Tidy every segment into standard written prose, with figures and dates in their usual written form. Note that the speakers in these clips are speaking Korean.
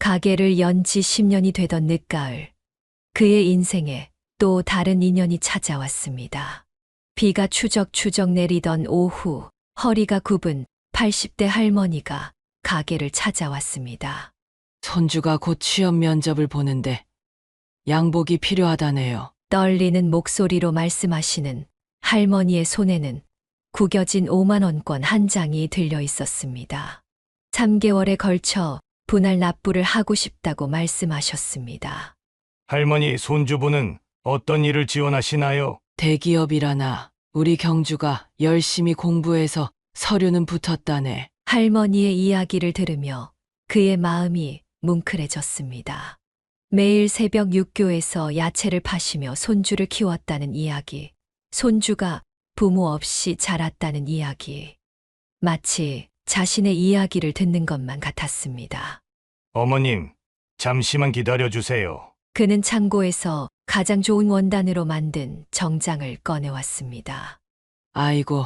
가게를 연 지 10년이 되던 늦가을, 그의 인생에 또 다른 인연이 찾아왔습니다. 비가 추적추적 내리던 오후, 허리가 굽은 80대 할머니가 가게를 찾아왔습니다. 손주가 곧 취업 면접을 보는데 양복이 필요하다네요. 떨리는 목소리로 말씀하시는 할머니의 손에는 구겨진 5만 원권 한 장이 들려 있었습니다. 3개월에 걸쳐 분할 납부를 하고 싶다고 말씀하셨습니다. 할머니, 손주분은 어떤 일을 지원하시나요? 대기업이라나 우리 경주가 열심히 공부해서 서류는 붙었다네. 할머니의 이야기를 들으며 그의 마음이 뭉클해졌습니다. 매일 새벽 육교에서 야채를 파시며 손주를 키웠다는 이야기, 손주가 부모 없이 자랐다는 이야기. 마치 자신의 이야기를 듣는 것만 같았습니다. 어머님, 잠시만 기다려주세요. 그는 창고에서 가장 좋은 원단으로 만든 정장을 꺼내왔습니다. 아이고,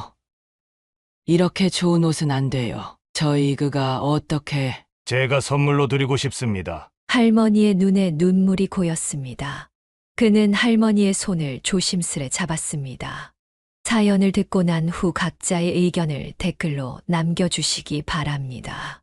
이렇게 좋은 옷은 안 돼요. 저희 그가 어떻게... 제가 선물로 드리고 싶습니다. 할머니의 눈에 눈물이 고였습니다. 그는 할머니의 손을 조심스레 잡았습니다. 사연을 듣고 난 후 각자의 의견을 댓글로 남겨주시기 바랍니다.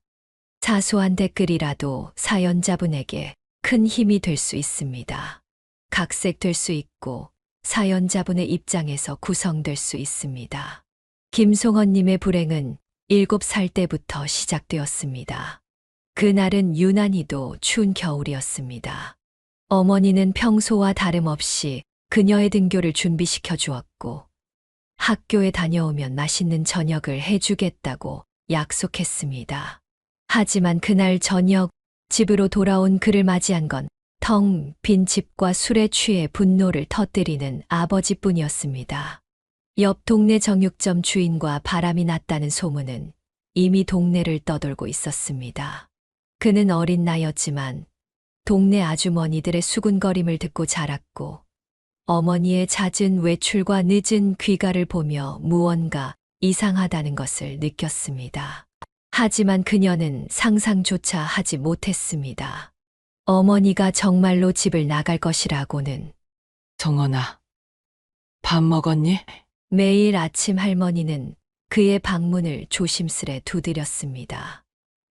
사소한 댓글이라도 사연자분에게 큰 힘이 될 수 있습니다. 각색될 수 있고 사연자분의 입장에서 구성될 수 있습니다. 김송원님의 불행은 7살 때부터 시작되었습니다. 그날은 유난히도 추운 겨울이었습니다. 어머니는 평소와 다름없이 그녀의 등교를 준비시켜 주었고 학교에 다녀오면 맛있는 저녁을 해주겠다고 약속했습니다. 하지만 그날 저녁 집으로 돌아온 그를 맞이한 건 텅 빈 집과 술에 취해 분노를 터뜨리는 아버지뿐이었습니다. 옆 동네 정육점 주인과 바람이 났다는 소문은 이미 동네를 떠돌고 있었습니다. 그는 어린 나이였지만 동네 아주머니들의 수군거림을 듣고 자랐고 어머니의 잦은 외출과 늦은 귀가를 보며 무언가 이상하다는 것을 느꼈습니다. 하지만 그녀는 상상조차 하지 못했습니다. 어머니가 정말로 집을 나갈 것이라고는. 정원아, 밥 먹었니? 매일 아침 할머니는 그의 방문을 조심스레 두드렸습니다.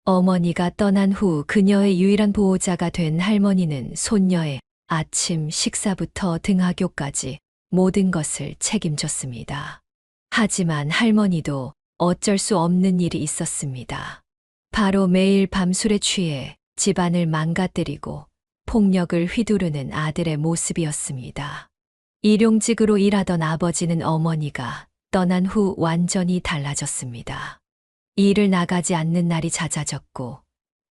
어머니가 떠난 후 그녀의 유일한 보호자가 된 할머니는 손녀의 아침 식사부터 등하교까지 모든 것을 책임졌습니다. 하지만 할머니도 어쩔 수 없는 일이 있었습니다. 바로 매일 밤술에 취해 집안을 망가뜨리고 폭력을 휘두르는 아들의 모습이었습니다. 일용직으로 일하던 아버지는 어머니가 떠난 후 완전히 달라졌습니다. 일을 나가지 않는 날이 잦아졌고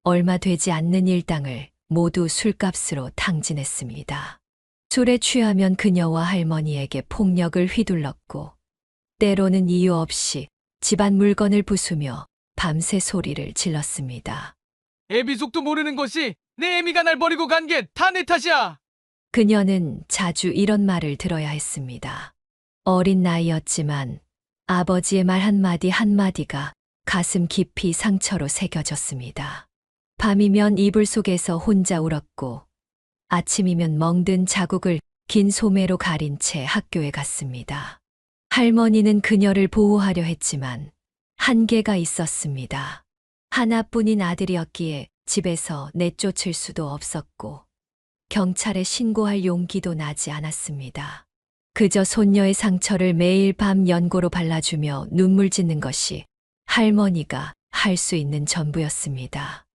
얼마 되지 않는 일당을 모두 술값으로 탕진했습니다. 술에 취하면 그녀와 할머니에게 폭력을 휘둘렀고 때로는 이유 없이 집안 물건을 부수며 밤새 소리를 질렀습니다. 애비 속도 모르는 것이 내 애미가 날 버리고 간 게 다 내 탓이야. 그녀는 자주 이런 말을 들어야 했습니다. 어린 나이였지만 아버지의 말 한마디 한마디가 가슴 깊이 상처로 새겨졌습니다. 밤이면 이불 속에서 혼자 울었고 아침이면 멍든 자국을 긴 소매로 가린 채 학교에 갔습니다. 할머니는 그녀를 보호하려 했지만 한계가 있었습니다. 하나뿐인 아들이었기에 집에서 내쫓을 수도 없었고 경찰에 신고할 용기도 나지 않았습니다. 그저 손녀의 상처를 매일 밤 연고로 발라주며 눈물 짓는 것이 할머니가 할 수 있는 전부였습니다.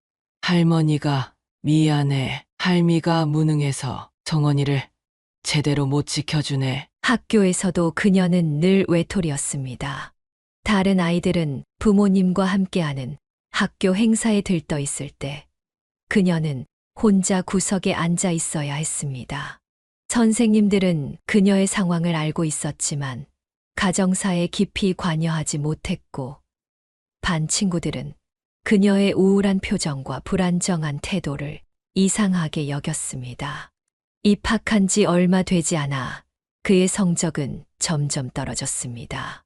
할머니가 미안해. 할미가 무능해서 정원이를 제대로 못 지켜주네. 학교에서도 그녀는 늘 외톨이였습니다. 다른 아이들은 부모님과 함께하는 학교 행사에 들떠 있을 때 그녀는 혼자 구석에 앉아 있어야 했습니다. 선생님들은 그녀의 상황을 알고 있었지만 가정사에 깊이 관여하지 못했고 반 친구들은 그녀의 우울한 표정과 불안정한 태도를 이상하게 여겼습니다. 입학한 지 얼마 되지 않아 그의 성적은 점점 떨어졌습니다.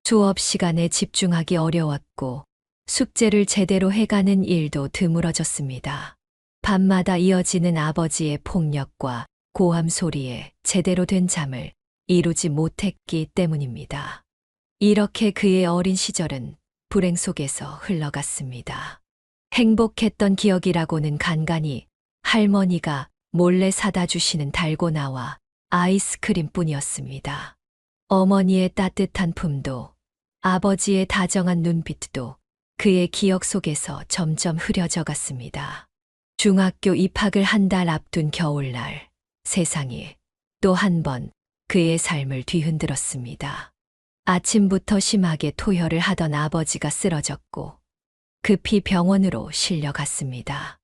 수업 시간에 집중하기 어려웠고 숙제를 제대로 해가는 일도 드물어졌습니다. 밤마다 이어지는 아버지의 폭력과 고함 소리에 제대로 된 잠을 이루지 못했기 때문입니다. 이렇게 그의 어린 시절은 불행 속에서 흘러갔습니다. 행복했던 기억이라고는 간간히 할머니가 몰래 사다 주시는 달고나와 아이스크림 뿐이었습니다. 어머니의 따뜻한 품도, 아버지의 다정한 눈빛도 그의 기억 속에서 점점 흐려져 갔습니다. 중학교 입학을 한 달 앞둔 겨울날, 세상이 또 한 번 그의 삶을 뒤흔들었습니다. 아침부터 심하게 토혈을 하던 아버지가 쓰러졌고 급히 병원으로 실려갔습니다.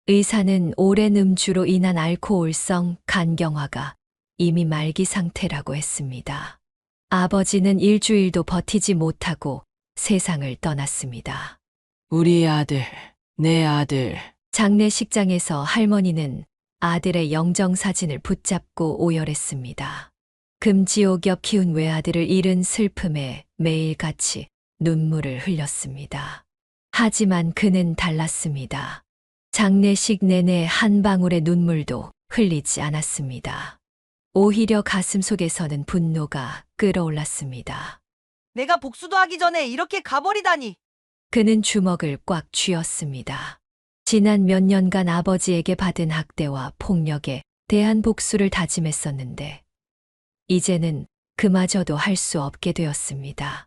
의사는 오랜 음주로 인한 알코올성 간경화가 이미 말기 상태라고 했습니다. 아버지는 일주일도 버티지 못하고 세상을 떠났습니다. 우리 아들, 내 아들. 장례식장에서 할머니는 아들의 영정사진을 붙잡고 오열했습니다. 금지옥엽 키운 외아들을 잃은 슬픔에 매일같이 눈물을 흘렸습니다. 하지만 그는 달랐습니다. 장례식 내내 한 방울의 눈물도 흘리지 않았습니다. 오히려 가슴 속에서는 분노가 끓어올랐습니다. 내가 복수도 하기 전에 이렇게 가버리다니. 그는 주먹을 꽉 쥐었습니다. 지난 몇 년간 아버지에게 받은 학대와 폭력에 대한 복수를 다짐했었는데, 이제는 그마저도 할 수 없게 되었습니다.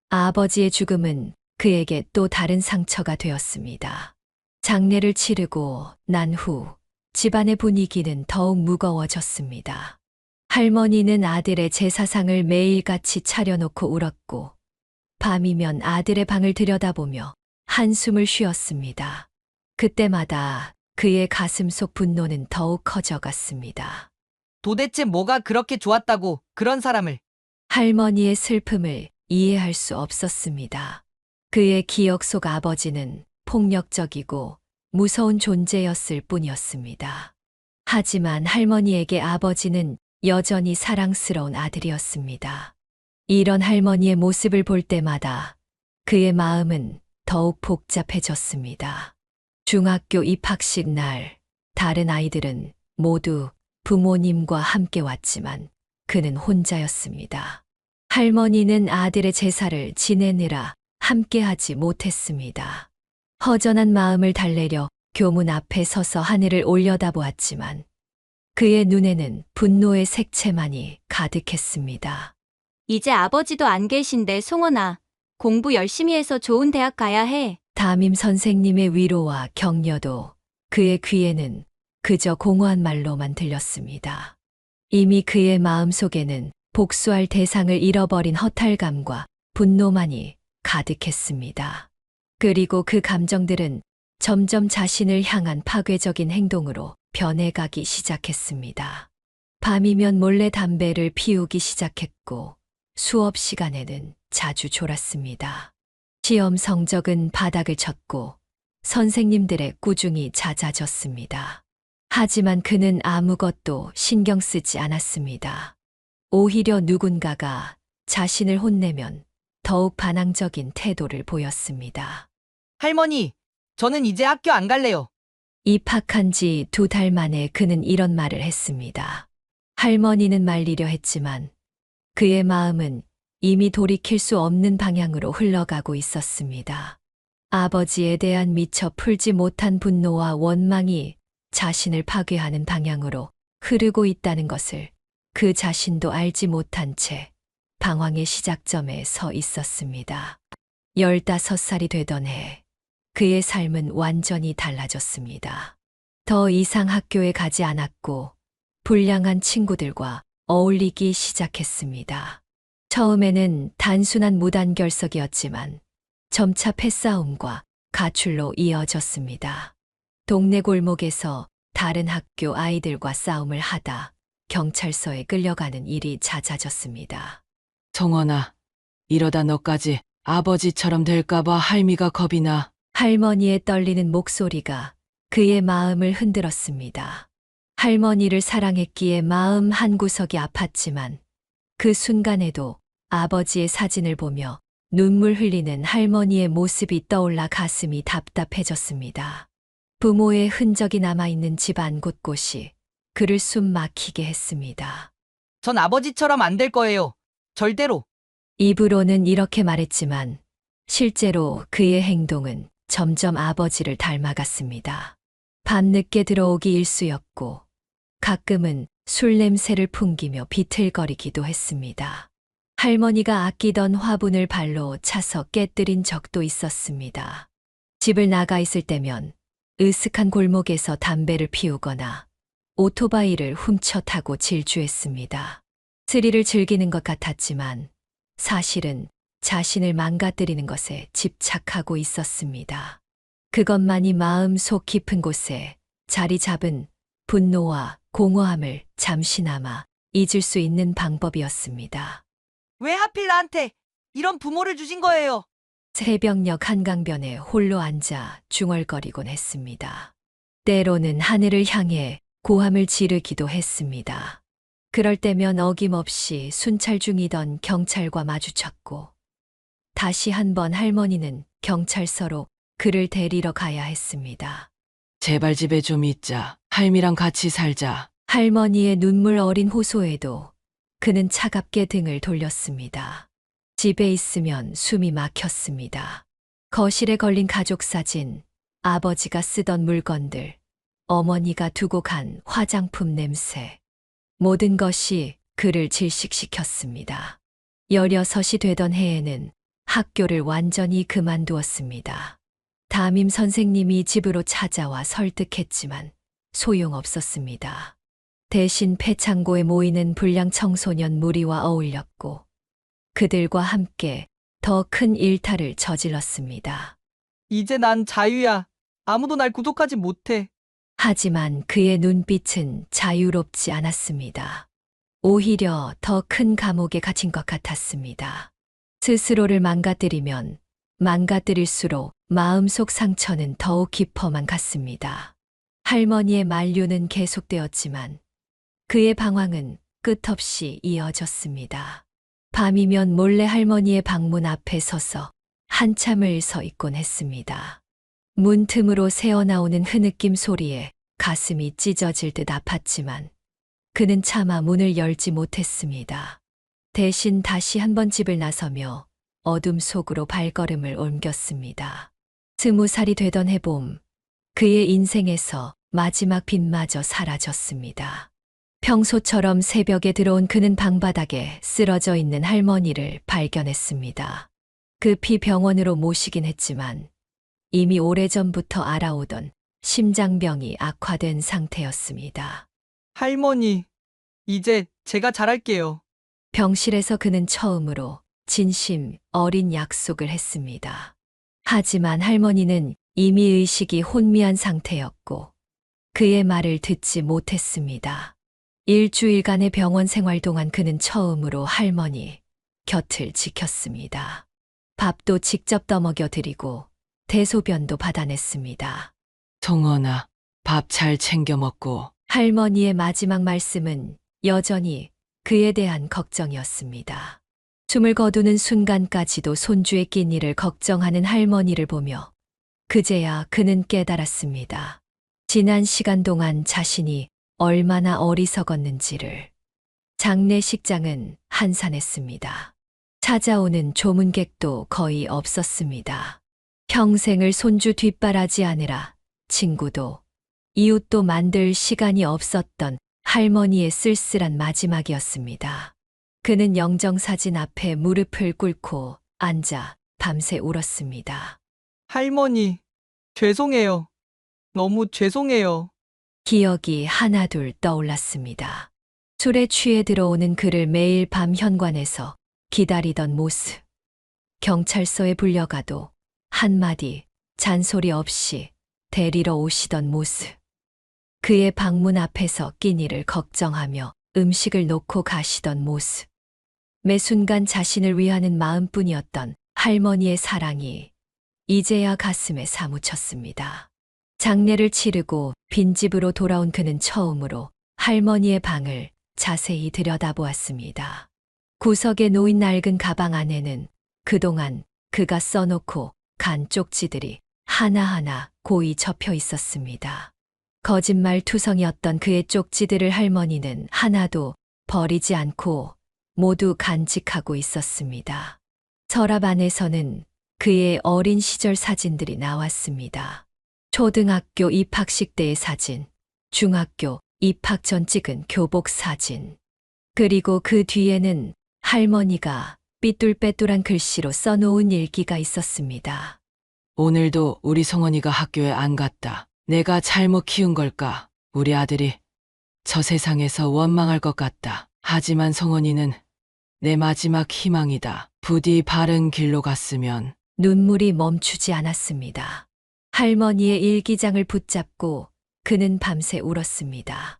아버지의 죽음은 그에게 또 다른 상처가 되었습니다. 장례를 치르고 난 후 집안의 분위기는 더욱 무거워졌습니다. 할머니는 아들의 제사상을 매일같이 차려놓고 울었고, 밤이면 아들의 방을 들여다보며 한숨을 쉬었습니다. 그때마다 그의 가슴 속 분노는 더욱 커져갔습니다. 도대체 뭐가 그렇게 좋았다고 그런 사람을. 할머니의 슬픔을 이해할 수 없었습니다. 그의 기억 속 아버지는 폭력적이고 무서운 존재였을 뿐이었습니다. 하지만 할머니에게 아버지는 여전히 사랑스러운 아들이었습니다. 이런 할머니의 모습을 볼 때마다 그의 마음은 더욱 복잡해졌습니다. 중학교 입학식 날, 다른 아이들은 모두 부모님과 함께 왔지만 그는 혼자였습니다. 할머니는 아들의 제사를 지내느라 함께하지 못했습니다. 허전한 마음을 달래려 교문 앞에 서서 하늘을 올려다보았지만 그의 눈에는 분노의 색채만이 가득했습니다. 이제 아버지도 안 계신데 송원아, 공부 열심히 해서 좋은 대학 가야 해. 담임 선생님의 위로와 격려도 그의 귀에는 그저 공허한 말로만 들렸습니다. 이미 그의 마음속에는 복수할 대상을 잃어버린 허탈감과 분노만이 가득했습니다. 그리고 그 감정들은 점점 자신을 향한 파괴적인 행동으로 변해가기 시작했습니다. 밤이면 몰래 담배를 피우기 시작했고 수업 시간에는 자주 졸았습니다. 시험 성적은 바닥을 쳤고 선생님들의 꾸중이 잦아졌습니다. 하지만 그는 아무것도 신경 쓰지 않았습니다. 오히려 누군가가 자신을 혼내면 더욱 반항적인 태도를 보였습니다. 할머니, 저는 이제 학교 안 갈래요. 입학한 지 2달 만에 그는 이런 말을 했습니다. 할머니는 말리려 했지만 그의 마음은 이미 돌이킬 수 없는 방향으로 흘러가고 있었습니다. 아버지에 대한 미처 풀지 못한 분노와 원망이 자신을 파괴하는 방향으로 흐르고 있다는 것을 그 자신도 알지 못한 채 방황의 시작점에 서 있었습니다. 15살이 되던 해, 그의 삶은 완전히 달라졌습니다. 더 이상 학교에 가지 않았고 불량한 친구들과 어울리기 시작했습니다. 처음에는 단순한 무단결석이었지만 점차 패싸움과 가출로 이어졌습니다. 동네 골목에서 다른 학교 아이들과 싸움을 하다 경찰서에 끌려가는 일이 잦아졌습니다. 송원아, 이러다 너까지 아버지처럼 될까봐 할미가 겁이 나. 할머니의 떨리는 목소리가 그의 마음을 흔들었습니다. 할머니를 사랑했기에 마음 한구석이 아팠지만 그 순간에도 아버지의 사진을 보며 눈물 흘리는 할머니의 모습이 떠올라 가슴이 답답해졌습니다. 부모의 흔적이 남아있는 집안 곳곳이 그를 숨 막히게 했습니다. 전 아버지처럼 안 될 거예요. 절대로. 입으로는 이렇게 말했지만 실제로 그의 행동은 점점 아버지를 닮아갔습니다. 밤늦게 들어오기 일쑤였고 가끔은 술 냄새를 풍기며 비틀거리기도 했습니다. 할머니가 아끼던 화분을 발로 차서 깨뜨린 적도 있었습니다. 집을 나가 있을 때면 으슥한 골목에서 담배를 피우거나 오토바이를 훔쳐 타고 질주했습니다. 스릴을 즐기는 것 같았지만 사실은 자신을 망가뜨리는 것에 집착하고 있었습니다. 그것만이 마음 속 깊은 곳에 자리 잡은 분노와 공허함을 잠시나마 잊을 수 있는 방법이었습니다. 왜 하필 나한테 이런 부모를 주신 거예요? 새벽녘 한강변에 홀로 앉아 중얼거리곤 했습니다. 때로는 하늘을 향해 고함을 지르기도 했습니다. 그럴 때면 어김없이 순찰 중이던 경찰과 마주쳤고 다시 한번 할머니는 경찰서로 그를 데리러 가야 했습니다. 제발 집에 좀 있자. 할미랑 같이 살자. 할머니의 눈물 어린 호소에도 그는 차갑게 등을 돌렸습니다. 집에 있으면 숨이 막혔습니다. 거실에 걸린 가족 사진, 아버지가 쓰던 물건들, 어머니가 두고 간 화장품 냄새. 모든 것이 그를 질식시켰습니다. 16이 되던 해에는 학교를 완전히 그만두었습니다. 담임 선생님이 집으로 찾아와 설득했지만 소용없었습니다. 대신 폐창고에 모이는 불량 청소년 무리와 어울렸고 그들과 함께 더 큰 일탈을 저질렀습니다. 이제 난 자유야. 아무도 날 구속하지 못해. 하지만 그의 눈빛은 자유롭지 않았습니다. 오히려 더 큰 감옥에 갇힌 것 같았습니다. 스스로를 망가뜨리면 망가뜨릴수록 마음속 상처는 더욱 깊어만 갔습니다. 할머니의 만류는 계속되었지만 그의 방황은 끝없이 이어졌습니다. 밤이면 몰래 할머니의 방문 앞에 서서 한참을 서 있곤 했습니다. 문 틈으로 새어나오는 흐느낌 소리에 가슴이 찢어질 듯 아팠지만 그는 차마 문을 열지 못했습니다. 대신 다시 한번 집을 나서며 어둠 속으로 발걸음을 옮겼습니다. 20살이 되던 해봄, 그의 인생에서 마지막 빛마저 사라졌습니다. 평소처럼 새벽에 들어온 그는 방바닥에 쓰러져 있는 할머니를 발견했습니다. 급히 병원으로 모시긴 했지만 이미 오래전부터 알아오던 심장병이 악화된 상태였습니다. 할머니, 이제 제가 잘할게요. 병실에서 그는 처음으로 진심 어린 약속을 했습니다. 하지만 할머니는 이미 의식이 혼미한 상태였고 그의 말을 듣지 못했습니다. 일주일간의 병원 생활 동안 그는 처음으로 할머니 곁을 지켰습니다. 밥도 직접 떠먹여 드리고 대소변도 받아냈습니다. 송원아, 밥 잘 챙겨 먹고. 할머니의 마지막 말씀은 여전히 그에 대한 걱정이었습니다. 숨을 거두는 순간까지도 손주의 끼니를 걱정하는 할머니를 보며 그제야 그는 깨달았습니다. 지난 시간 동안 자신이 얼마나 어리석었는지를. 장례식장은 한산했습니다. 찾아오는 조문객도 거의 없었습니다. 평생을 손주 뒷바라지하느라 친구도 이웃도 만들 시간이 없었던 할머니의 쓸쓸한 마지막이었습니다. 그는 영정사진 앞에 무릎을 꿇고 앉아 밤새 울었습니다. 할머니, 죄송해요. 너무 죄송해요. 기억이 하나둘 떠올랐습니다. 술에 취해 들어오는 그를 매일 밤 현관에서 기다리던 모습. 경찰서에 불려가도 한마디 잔소리 없이 데리러 오시던 모습. 그의 방문 앞에서 끼니를 걱정하며 음식을 놓고 가시던 모습. 매 순간 자신을 위하는 마음뿐이었던 할머니의 사랑이 이제야 가슴에 사무쳤습니다. 장례를 치르고 빈집으로 돌아온 그는 처음으로 할머니의 방을 자세히 들여다보았습니다. 구석에 놓인 낡은 가방 안에는 그동안 그가 써놓고 간 쪽지들이 하나하나 고이 접혀 있었습니다. 거짓말 투성이었던 그의 쪽지들을 할머니는 하나도 버리지 않고 모두 간직하고 있었습니다. 서랍 안에서는 그의 어린 시절 사진들이 나왔습니다. 초등학교 입학식 때의 사진, 중학교 입학 전 찍은 교복 사진, 그리고 그 뒤에는 할머니가 삐뚤빼뚤한 글씨로 써놓은 일기가 있었습니다. 오늘도 우리 성원이가 학교에 안 갔다. 내가 잘못 키운 걸까? 우리 아들이 저 세상에서 원망할 것 같다. 하지만 성원이는 내 마지막 희망이다. 부디 바른 길로 갔으면. 눈물이 멈추지 않았습니다. 할머니의 일기장을 붙잡고 그는 밤새 울었습니다.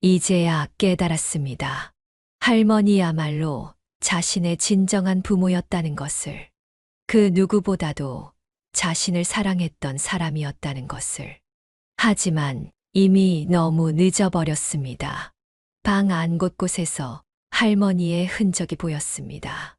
이제야 깨달았습니다. 할머니야말로 자신의 진정한 부모였다는 것을, 그 누구보다도 자신을 사랑했던 사람이었다는 것을. 하지만 이미 너무 늦어버렸습니다. 방 안 곳곳에서 할머니의 흔적이 보였습니다.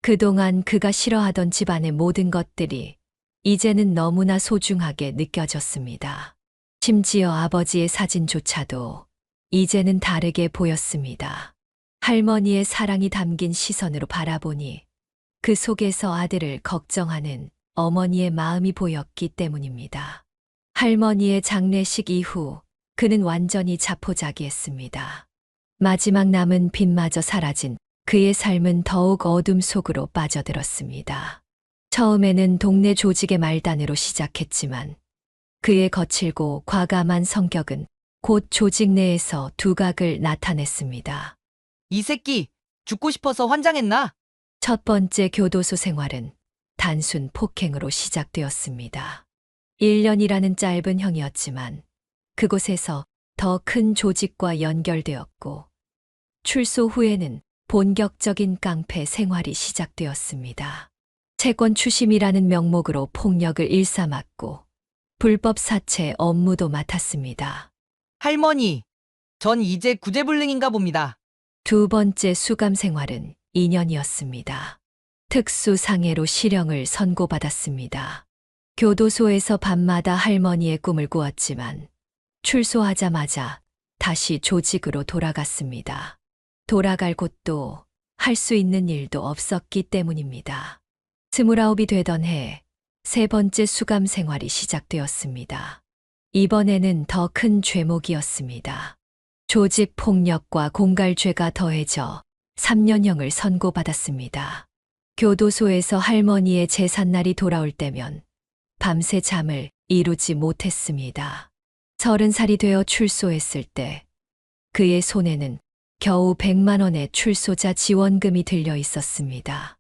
그동안 그가 싫어하던 집안의 모든 것들이 이제는 너무나 소중하게 느껴졌습니다. 심지어 아버지의 사진조차도 이제는 다르게 보였습니다. 할머니의 사랑이 담긴 시선으로 바라보니 그 속에서 아들을 걱정하는 어머니의 마음이 보였기 때문입니다. 할머니의 장례식 이후 그는 완전히 자포자기했습니다. 마지막 남은 빛마저 사라진 그의 삶은 더욱 어둠 속으로 빠져들었습니다. 처음에는 동네 조직의 말단으로 시작했지만 그의 거칠고 과감한 성격은 곧 조직 내에서 두각을 나타냈습니다. 이 새끼 죽고 싶어서 환장했나? 첫 번째 교도소 생활은 단순 폭행으로 시작되었습니다. 1년이라는 짧은 형이었지만 그곳에서 더 큰 조직과 연결되었고 출소 후에는 본격적인 깡패 생활이 시작되었습니다. 채권 추심이라는 명목으로 폭력을 일삼았고 불법 사채 업무도 맡았습니다. 할머니, 전 이제 구제불능인가 봅니다. 두 번째 수감 생활은 2년이었습니다. 특수상해로 실형을 선고받았습니다. 교도소에서 밤마다 할머니의 꿈을 꾸었지만 출소하자마자 다시 조직으로 돌아갔습니다. 돌아갈 곳도 할 수 있는 일도 없었기 때문입니다. 29이 되던 해 세 번째 수감 생활이 시작되었습니다. 이번에는 더 큰 죄목이었습니다. 조직 폭력과 공갈죄가 더해져 3년형을 선고받았습니다. 교도소에서 할머니의 제삿날이 돌아올 때면 밤새 잠을 이루지 못했습니다. 30살이 되어 출소했을 때 그의 손에는 겨우 100만 원의 출소자 지원금이 들려 있었습니다.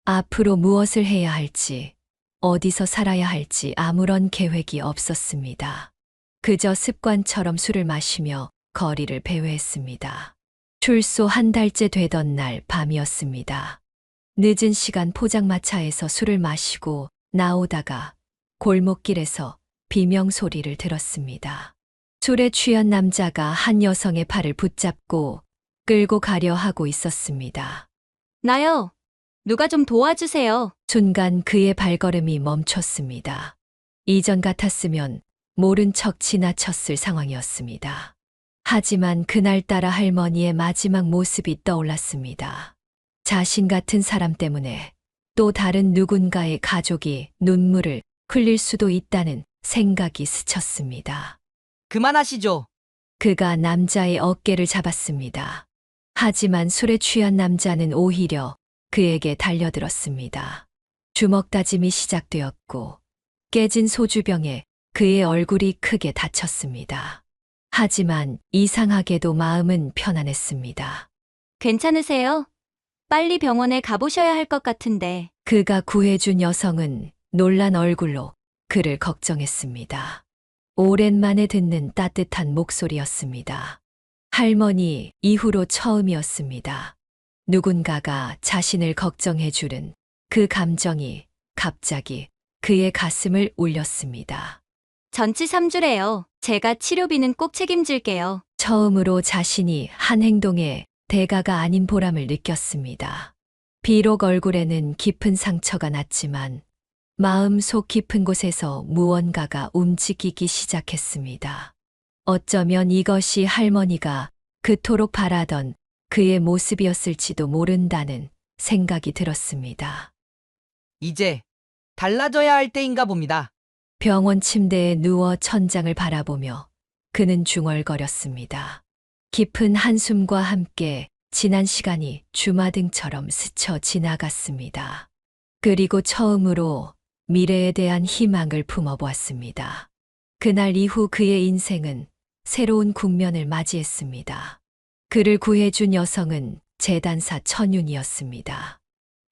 앞으로 무엇을 해야 할지, 어디서 살아야 할지 아무런 계획이 없었습니다. 그저 습관처럼 술을 마시며 거리를 배회했습니다. 출소 한 달째 되던 날 밤이었습니다. 늦은 시간 포장마차에서 술을 마시고 나오다가 골목길에서 비명소리를 들었습니다. 술에 취한 남자가 한 여성의 팔을 붙잡고 끌고 가려 하고 있었습니다. 나요. 누가 좀 도와주세요. 순간 그의 발걸음이 멈췄습니다. 이전 같았으면 모른 척 지나쳤을 상황이었습니다. 하지만 그날따라 할머니의 마지막 모습이 떠올랐습니다. 자신 같은 사람 때문에 또 다른 누군가의 가족이 눈물을 흘릴 수도 있다는 생각이 스쳤습니다. 그만하시죠. 그가 남자의 어깨를 잡았습니다. 하지만 술에 취한 남자는 오히려 그에게 달려들었습니다. 주먹 다짐이 시작되었고 깨진 소주병에 그의 얼굴이 크게 다쳤습니다. 하지만 이상하게도 마음은 편안했습니다. 괜찮으세요? 빨리 병원에 가보셔야 할 것 같은데. 그가 구해준 여성은 놀란 얼굴로 그를 걱정했습니다. 오랜만에 듣는 따뜻한 목소리였습니다. 할머니 이후로 처음이었습니다. 누군가가 자신을 걱정해주는 그 감정이 갑자기 그의 가슴을 울렸습니다. 전치 3주래요. 제가 치료비는 꼭 책임질게요. 처음으로 자신이 한 행동에 대가가 아닌 보람을 느꼈습니다. 비록 얼굴에는 깊은 상처가 났지만 마음속 깊은 곳에서 무언가가 움직이기 시작했습니다. 어쩌면 이것이 할머니가 그토록 바라던 그의 모습이었을지도 모른다는 생각이 들었습니다. 이제 달라져야 할 때인가 봅니다. 병원 침대에 누워 천장을 바라보며 그는 중얼거렸습니다. 깊은 한숨과 함께 지난 시간이 주마등처럼 스쳐 지나갔습니다. 그리고 처음으로 미래에 대한 희망을 품어보았습니다. 그날 이후 그의 인생은 새로운 국면을 맞이했습니다. 그를 구해준 여성은 재단사 천윤이었습니다.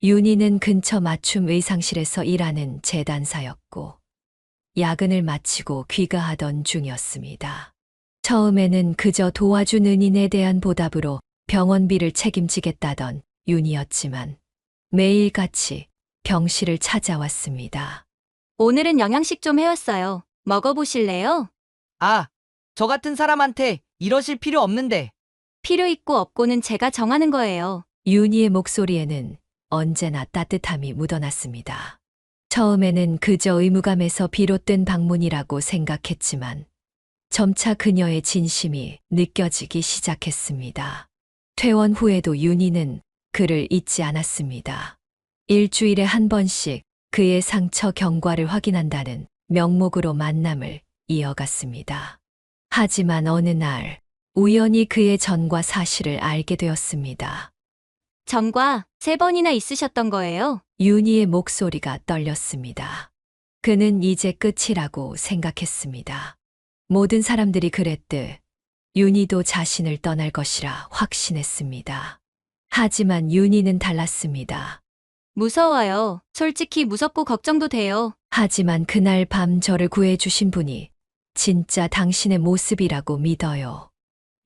윤희는 근처 맞춤 의상실에서 일하는 재단사였고 야근을 마치고 귀가하던 중이었습니다. 처음에는 그저 도와준 은인에 대한 보답으로 병원비를 책임지겠다던 윤희였지만 매일같이 병실을 찾아왔습니다. 오늘은 영양식 좀 해왔어요. 먹어보실래요? 아, 저 같은 사람한테 이러실 필요 없는데. 필요 있고 없고는 제가 정하는 거예요. 윤희의 목소리에는 언제나 따뜻함이 묻어났습니다. 처음에는 그저 의무감에서 비롯된 방문이라고 생각했지만 점차 그녀의 진심이 느껴지기 시작했습니다. 퇴원 후에도 윤희는 그를 잊지 않았습니다. 일주일에 한 번씩 그의 상처 경과를 확인한다는 명목으로 만남을 이어갔습니다. 하지만 어느 날 우연히 그의 전과 사실을 알게 되었습니다. 전과 3번이나 있으셨던 거예요. 윤희의 목소리가 떨렸습니다. 그는 이제 끝이라고 생각했습니다. 모든 사람들이 그랬듯 윤희도 자신을 떠날 것이라 확신했습니다. 하지만 윤희는 달랐습니다. 무서워요. 솔직히 무섭고 걱정도 돼요. 하지만 그날 밤 저를 구해주신 분이 진짜 당신의 모습이라고 믿어요.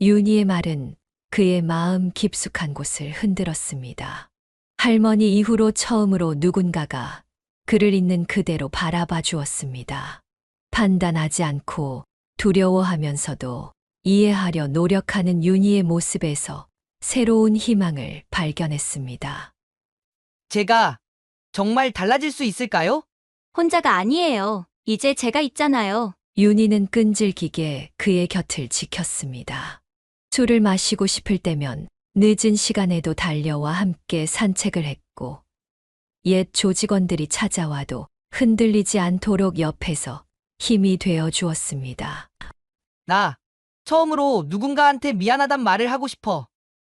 윤희의 말은 그의 마음 깊숙한 곳을 흔들었습니다. 할머니 이후로 처음으로 누군가가 그를 있는 그대로 바라봐 주었습니다. 판단하지 않고 두려워하면서도 이해하려 노력하는 윤희의 모습에서 새로운 희망을 발견했습니다. 제가 정말 달라질 수 있을까요? 혼자가 아니에요. 이제 제가 있잖아요. 윤희는 끈질기게 그의 곁을 지켰습니다. 술을 마시고 싶을 때면 늦은 시간에도 달려와 함께 산책을 했고 옛 조직원들이 찾아와도 흔들리지 않도록 옆에서 힘이 되어 주었습니다. 나 처음으로 누군가한테 미안하단 말을 하고 싶어.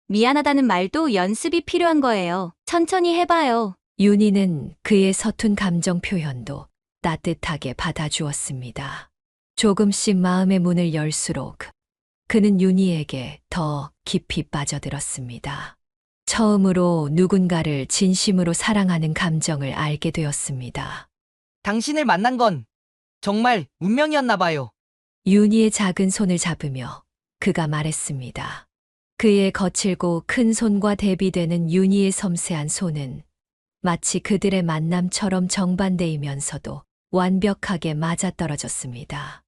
미안하다는 말도 연습이 필요한 거예요. 천천히 해봐요. 윤희는 그의 서툰 감정 표현도 따뜻하게 받아주었습니다. 조금씩 마음의 문을 열수록 그는 윤희에게 더 깊이 빠져들었습니다. 처음으로 누군가를 진심으로 사랑하는 감정을 알게 되었습니다. 당신을 만난 건 정말 운명이었나 봐요. 윤희의 작은 손을 잡으며 그가 말했습니다. 그의 거칠고 큰 손과 대비되는 윤희의 섬세한 손은 마치 그들의 만남처럼 정반대이면서도 완벽하게 맞아떨어졌습니다.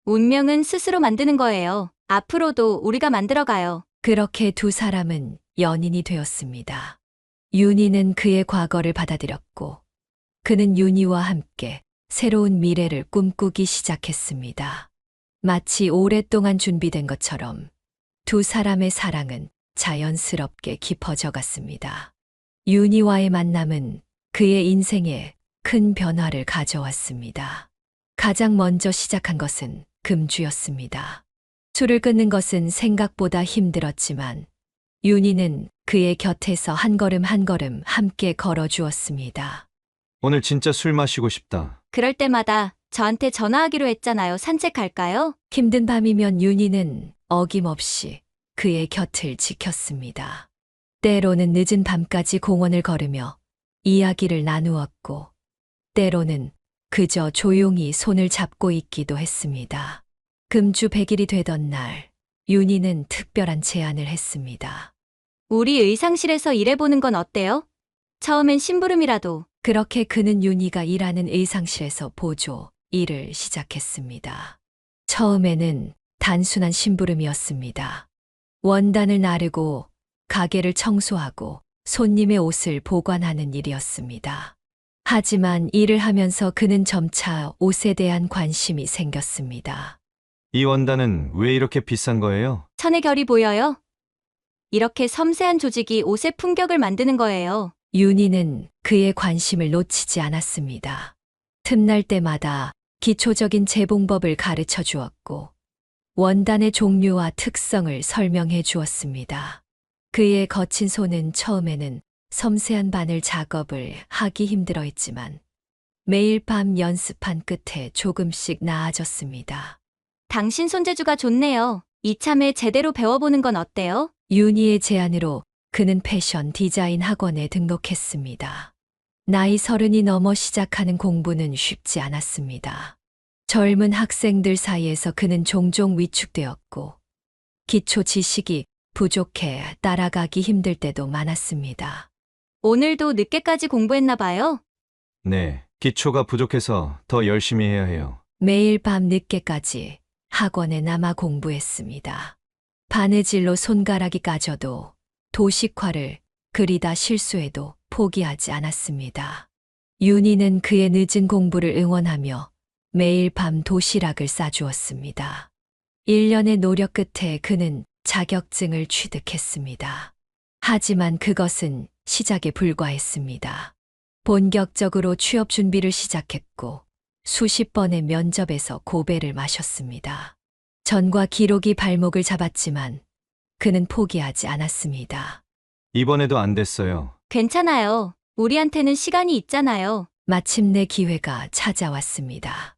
운명은 스스로 만드는 거예요. 앞으로도 우리가 만들어가요. 그렇게 두 사람은 연인이 되었습니다. 윤희는 그의 과거를 받아들였고 그는 윤희와 함께 새로운 미래를 꿈꾸기 시작했습니다. 마치 오랫동안 준비된 것처럼 두 사람의 사랑은 자연스럽게 깊어져 갔습니다. 윤희와의 만남은 그의 인생에 큰 변화를 가져왔습니다. 가장 먼저 시작한 것은 금주였습니다. 술을 끊는 것은 생각보다 힘들었지만 윤희는 그의 곁에서 한 걸음 한 걸음 함께 걸어주었습니다. 오늘 진짜 술 마시고 싶다. 그럴 때마다 저한테 전화하기로 했잖아요. 산책 갈까요? 힘든 밤이면 윤희는 어김없이 그의 곁을 지켰습니다. 때로는 늦은 밤까지 공원을 걸으며 이야기를 나누었고, 때로는 그저 조용히 손을 잡고 있기도 했습니다. 금주 100일이 되던 날, 윤희는 특별한 제안을 했습니다. 우리 의상실에서 일해보는 건 어때요? 처음엔 심부름이라도. 그렇게 그는 윤희가 일하는 의상실에서 보조 일을 시작했습니다. 처음에는 단순한 심부름이었습니다. 원단을 나르고 가게를 청소하고 손님의 옷을 보관하는 일이었습니다. 하지만 일을 하면서 그는 점차 옷에 대한 관심이 생겼습니다. 이 원단은 왜 이렇게 비싼 거예요? 천의 결이 보여요? 이렇게 섬세한 조직이 옷의 품격을 만드는 거예요. 윤희는 그의 관심을 놓치지 않았습니다. 틈날 때마다 기초적인 재봉법을 가르쳐 주었고 원단의 종류와 특성을 설명해 주었습니다. 그의 거친 손은 처음에는 섬세한 바늘 작업을 하기 힘들어했지만 매일 밤 연습한 끝에 조금씩 나아졌습니다. 당신 손재주가 좋네요. 이참에 제대로 배워보는 건 어때요? 윤희의 제안으로 그는 패션 디자인 학원에 등록했습니다. 나이 30이 넘어 시작하는 공부는 쉽지 않았습니다. 젊은 학생들 사이에서 그는 종종 위축되었고 기초 지식이 부족해 따라가기 힘들 때도 많았습니다. 오늘도 늦게까지 공부했나 봐요. 네, 기초가 부족해서 더 열심히 해야 해요. 매일 밤 늦게까지 학원에 남아 공부했습니다. 바느질로 손가락이 까져도 도식화를 그리다 실수해도 포기하지 않았습니다. 윤희는 그의 늦은 공부를 응원하며 매일 밤 도시락을 싸주었습니다. 1년의 노력 끝에 그는 자격증을 취득했습니다. 하지만 그것은 시작에 불과했습니다. 본격적으로 취업 준비를 시작했고 수십 번의 면접에서 고배를 마셨습니다. 전과 기록이 발목을 잡았지만 그는 포기하지 않았습니다. 이번에도 안 됐어요. 괜찮아요. 우리한테는 시간이 있잖아요. 마침내 기회가 찾아왔습니다.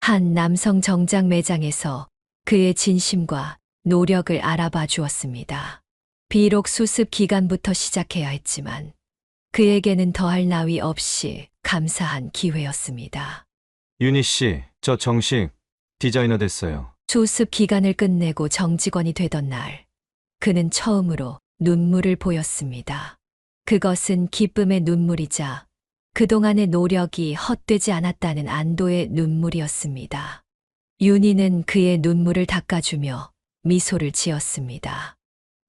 한 남성 정장 매장에서 그의 진심과 노력을 알아봐 주었습니다. 비록 수습 기간부터 시작해야 했지만 그에게는 더할 나위 없이 감사한 기회였습니다. 윤희 씨, 저 정식 디자이너 됐어요. 수습 기간을 끝내고 정직원이 되던 날, 그는 처음으로 눈물을 보였습니다. 그것은 기쁨의 눈물이자 그동안의 노력이 헛되지 않았다는 안도의 눈물이었습니다. 윤희는 그의 눈물을 닦아주며 미소를 지었습니다.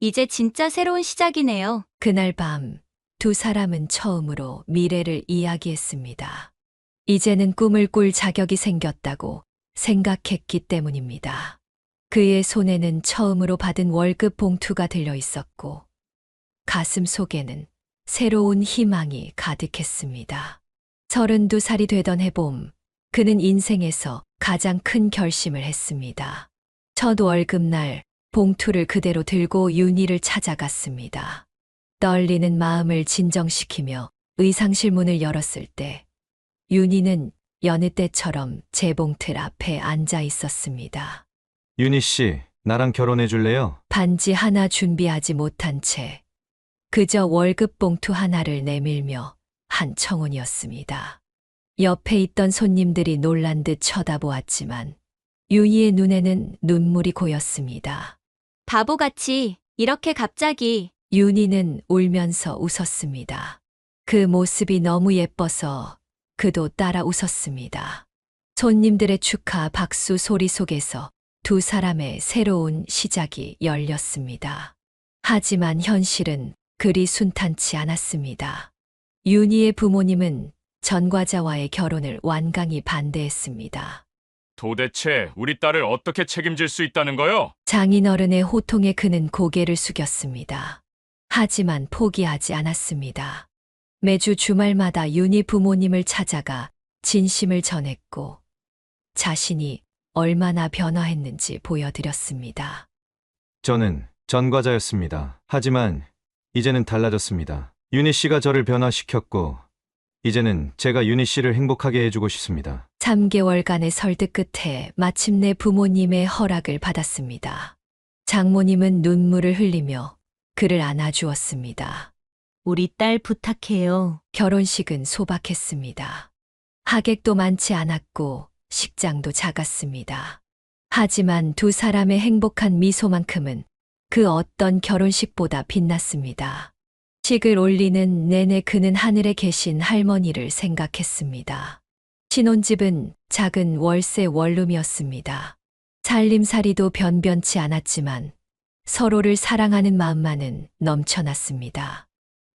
이제 진짜 새로운 시작이네요. 그날 밤 두 사람은 처음으로 미래를 이야기했습니다. 이제는 꿈을 꿀 자격이 생겼다고 생각했기 때문입니다. 그의 손에는 처음으로 받은 월급 봉투가 들려 있었고 가슴 속에는 새로운 희망이 가득했습니다. 32살이 되던 해봄, 그는 인생에서 가장 큰 결심을 했습니다. 첫 월급날 봉투를 그대로 들고 윤희를 찾아갔습니다. 떨리는 마음을 진정시키며 의상실 문을 열었을 때 윤희는 여느 때처럼 재봉틀 앞에 앉아 있었습니다. 윤희 씨, 나랑 결혼해 줄래요? 반지 하나 준비하지 못한 채 그저 월급 봉투 하나를 내밀며 한 청혼이었습니다. 옆에 있던 손님들이 놀란 듯 쳐다보았지만 윤희의 눈에는 눈물이 고였습니다. 바보같이 이렇게 갑자기. 윤희는 울면서 웃었습니다. 그 모습이 너무 예뻐서 그도 따라 웃었습니다. 손님들의 축하 박수 소리 속에서 두 사람의 새로운 시작이 열렸습니다. 하지만 현실은 그리 순탄치 않았습니다. 윤희의 부모님은 전과자와의 결혼을 완강히 반대했습니다. 도대체 우리 딸을 어떻게 책임질 수 있다는 거요? 장인어른의 호통에 그는 고개를 숙였습니다. 하지만 포기하지 않았습니다. 매주 주말마다 윤희 부모님을 찾아가 진심을 전했고 자신이 얼마나 변화했는지 보여드렸습니다. 저는 전과자였습니다. 하지만 이제는 달라졌습니다. 윤희 씨가 저를 변화시켰고 이제는 제가 윤희 씨를 행복하게 해주고 싶습니다. 3개월간의 설득 끝에 마침내 부모님의 허락을 받았습니다. 장모님은 눈물을 흘리며 그를 안아주었습니다. 우리 딸 부탁해요. 결혼식은 소박했습니다. 하객도 많지 않았고 식장도 작았습니다. 하지만 두 사람의 행복한 미소만큼은 그 어떤 결혼식보다 빛났습니다. 식을 올리는 내내 그는 하늘에 계신 할머니를 생각했습니다. 신혼집은 작은 월세 원룸이었습니다. 살림살이도 변변치 않았지만 서로를 사랑하는 마음만은 넘쳐났습니다.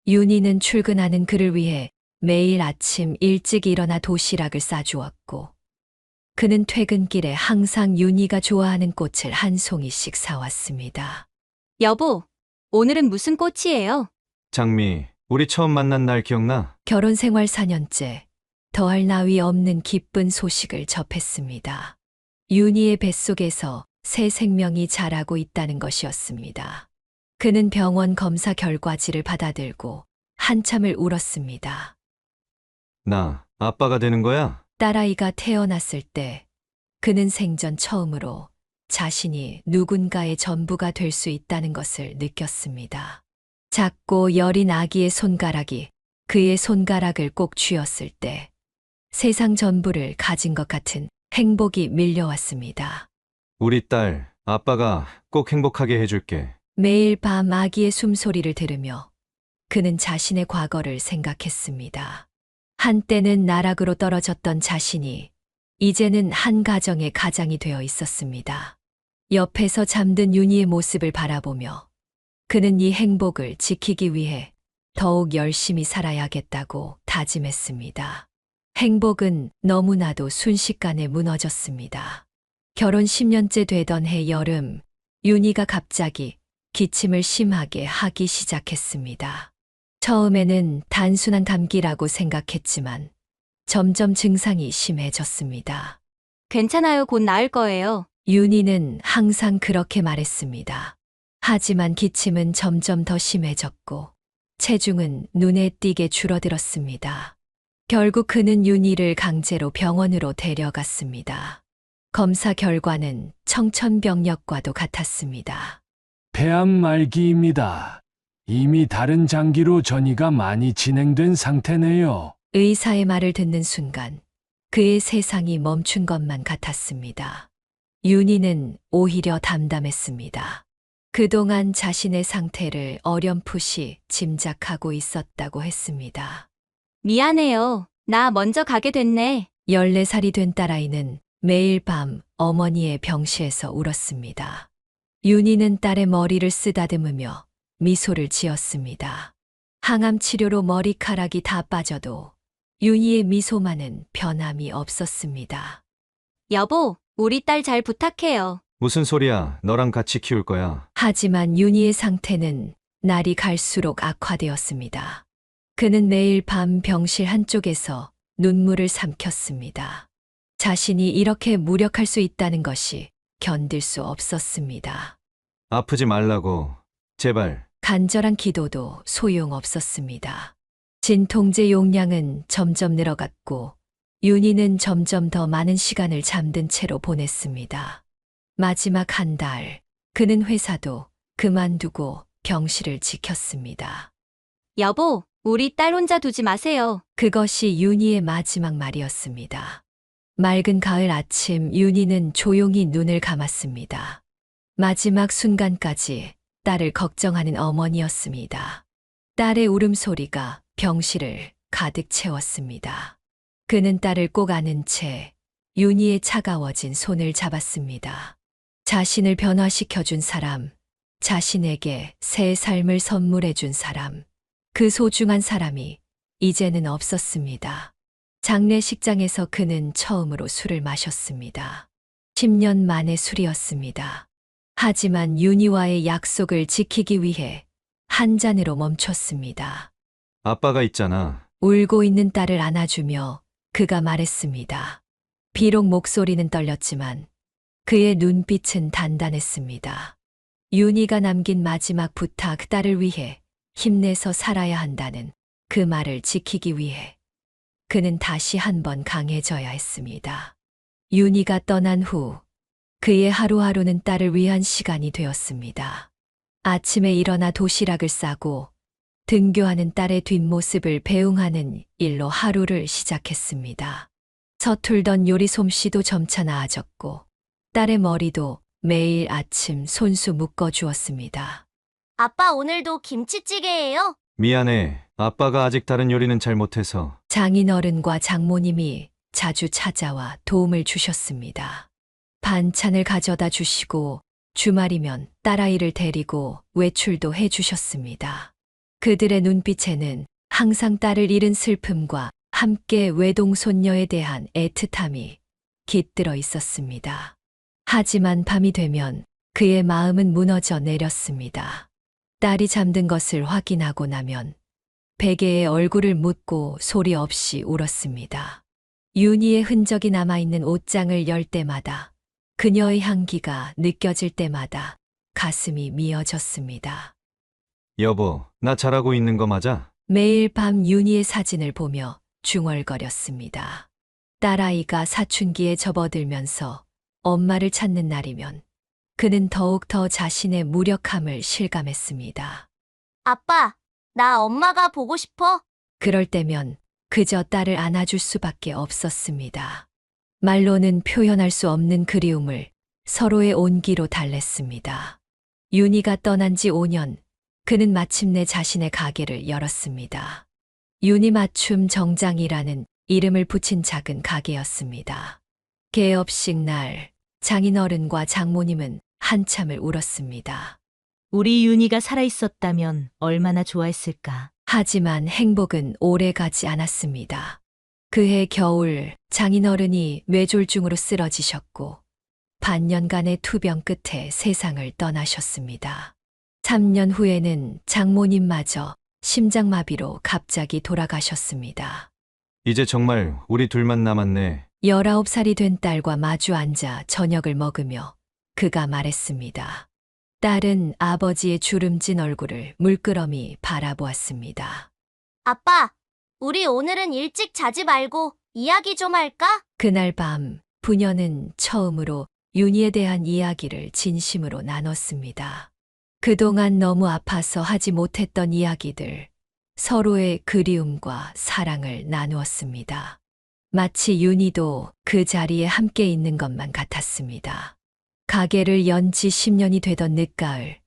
윤희는 출근하는 그를 위해 매일 아침 일찍 일어나 도시락을 싸주었고, 그는 퇴근길에 항상 윤희가 좋아하는 꽃을 한 송이씩 사왔습니다. 여보, 오늘은 무슨 꽃이에요? 장미, 우리 처음 만난 날 기억나? 결혼 생활 4년째, 더할 나위 없는 기쁜 소식을 접했습니다. 윤희의 뱃속에서 새 생명이 자라고 있다는 것이었습니다. 그는 병원 검사 결과지를 받아들고 한참을 울었습니다. 나 아빠가 되는 거야? 딸아이가 태어났을 때 그는 생전 처음으로 자신이 누군가의 전부가 될 수 있다는 것을 느꼈습니다. 작고 여린 아기의 손가락이 그의 손가락을 꼭 쥐었을 때 세상 전부를 가진 것 같은 행복이 밀려왔습니다. 우리 딸, 아빠가 꼭 행복하게 해줄게. 매일 밤 아기의 숨소리를 들으며 그는 자신의 과거를 생각했습니다. 한때는 나락으로 떨어졌던 자신이 이제는 한 가정의 가장이 되어 있었습니다. 옆에서 잠든 윤희의 모습을 바라보며 그는 이 행복을 지키기 위해 더욱 열심히 살아야겠다고 다짐했습니다. 행복은 너무나도 순식간에 무너졌습니다. 결혼 10년째 되던 해 여름, 윤희가 갑자기 기침을 심하게 하기 시작했습니다. 처음에는 단순한 감기라고 생각했지만 점점 증상이 심해졌습니다. 괜찮아요. 곧 나을 거예요. 윤희는 항상 그렇게 말했습니다. 하지만 기침은 점점 더 심해졌고 체중은 눈에 띄게 줄어들었습니다. 결국 그는 윤희를 강제로 병원으로 데려갔습니다. 검사 결과는 청천벽력과도 같았습니다. 폐암 말기입니다. 이미 다른 장기로 전이가 많이 진행된 상태네요. 의사의 말을 듣는 순간 그의 세상이 멈춘 것만 같았습니다. 윤희는 오히려 담담했습니다. 그동안 자신의 상태를 어렴풋이 짐작하고 있었다고 했습니다. 미안해요. 나 먼저 가게 됐네. 14살이 된 딸아이는 매일 밤 어머니의 병실에서 울었습니다. 윤희는 딸의 머리를 쓰다듬으며 미소를 지었습니다. 항암 치료로 머리카락이 다 빠져도 윤희의 미소만은 변함이 없었습니다. 여보, 우리 딸 잘 부탁해요. 무슨 소리야? 너랑 같이 키울 거야. 하지만 윤희의 상태는 날이 갈수록 악화되었습니다. 그는 매일 밤 병실 한쪽에서 눈물을 삼켰습니다. 자신이 이렇게 무력할 수 있다는 것이 견딜 수 없었습니다. 아프지 말라고. 제발. 간절한 기도도 소용없었습니다. 진통제 용량은 점점 늘어갔고 윤희는 점점 더 많은 시간을 잠든 채로 보냈습니다. 마지막 한 달, 그는 회사도 그만두고 병실을 지켰습니다. 여보, 우리 딸 혼자 두지 마세요. 그것이 윤희의 마지막 말이었습니다. 맑은 가을 아침 윤희는 조용히 눈을 감았습니다. 마지막 순간까지 딸을 걱정하는 어머니였습니다. 딸의 울음소리가 병실을 가득 채웠습니다. 그는 딸을 꼭 안은 채 윤희의 차가워진 손을 잡았습니다. 자신을 변화시켜준 사람, 자신에게 새 삶을 선물해준 사람, 그 소중한 사람이 이제는 없었습니다. 장례식장에서 그는 처음으로 술을 마셨습니다. 10년 만의 술이었습니다. 하지만 윤희와의 약속을 지키기 위해 한 잔으로 멈췄습니다. 아빠가 있잖아. 울고 있는 딸을 안아주며 그가 말했습니다. 비록 목소리는 떨렸지만 그의 눈빛은 단단했습니다. 윤희가 남긴 마지막 부탁, 딸을 위해 힘내서 살아야 한다는 그 말을 지키기 위해 그는 다시 한번 강해져야 했습니다. 윤희가 떠난 후 그의 하루하루는 딸을 위한 시간이 되었습니다. 아침에 일어나 도시락을 싸고 등교하는 딸의 뒷모습을 배웅하는 일로 하루를 시작했습니다. 서툴던 요리 솜씨도 점차 나아졌고 딸의 머리도 매일 아침 손수 묶어주었습니다. 아빠 오늘도 김치찌개예요? 미안해. 아빠가 아직 다른 요리는 잘 못해서. 장인어른과 장모님이 자주 찾아와 도움을 주셨습니다. 반찬을 가져다 주시고 주말이면 딸아이를 데리고 외출도 해 주셨습니다. 그들의 눈빛에는 항상 딸을 잃은 슬픔과 함께 외동손녀에 대한 애틋함이 깃들어 있었습니다. 하지만 밤이 되면 그의 마음은 무너져 내렸습니다. 딸이 잠든 것을 확인하고 나면 베개에 얼굴을 묻고 소리 없이 울었습니다. 윤희의 흔적이 남아있는 옷장을 열 때마다, 그녀의 향기가 느껴질 때마다 가슴이 미어졌습니다. 여보, 나 잘하고 있는 거 맞아? 매일 밤 윤희의 사진을 보며 중얼거렸습니다. 딸아이가 사춘기에 접어들면서 엄마를 찾는 날이면 그는 더욱 더 자신의 무력함을 실감했습니다. 아빠, 나 엄마가 보고 싶어. 그럴 때면 그저 딸을 안아줄 수밖에 없었습니다. 말로는 표현할 수 없는 그리움을 서로의 온기로 달랬습니다. 윤희가 떠난 지 5년, 그는 마침내 자신의 가게를 열었습니다. 윤희 맞춤 정장이라는 이름을 붙인 작은 가게였습니다. 개업식 날, 장인어른과 장모님은 한참을 울었습니다. 우리 윤희가 살아있었다면 얼마나 좋아했을까. 하지만 행복은 오래 가지 않았습니다. 그해 겨울 장인어른이 뇌졸중으로 쓰러지셨고 반년간의 투병 끝에 세상을 떠나셨습니다. 3년 후에는 장모님마저 심장마비로 갑자기 돌아가셨습니다. 이제 정말 우리 둘만 남았네. 19살이 된 딸과 마주 앉아 저녁을 먹으며 그가 말했습니다. 딸은 아버지의 주름진 얼굴을 물끄러미 바라보았습니다. 아빠, 우리 오늘은 일찍 자지 말고 이야기 좀 할까? 그날 밤 부녀는 처음으로 윤희에 대한 이야기를 진심으로 나눴습니다. 그동안 너무 아파서 하지 못했던 이야기들, 서로의 그리움과 사랑을 나누었습니다. 마치 윤희도 그 자리에 함께 있는 것만 같았습니다. 가게를 연 지 10년이 되던 늦가을,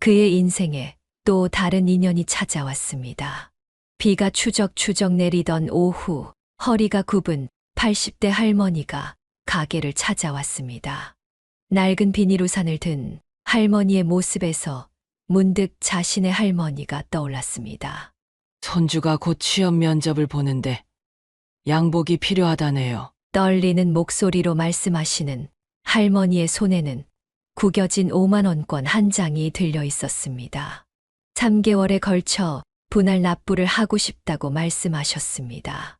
그의 인생에 또 다른 인연이 찾아왔습니다. 비가 추적추적 내리던 오후, 허리가 굽은 80대 할머니가 가게를 찾아왔습니다. 낡은 비닐우산을 든 할머니의 모습에서 문득 자신의 할머니가 떠올랐습니다. 손주가 곧 취업 면접을 보는데 양복이 필요하다네요. 떨리는 목소리로 말씀하시는 할머니의 손에는 구겨진 5만 원권 한 장이 들려 있었습니다. 3개월에 걸쳐 분할 납부를 하고 싶다고 말씀하셨습니다.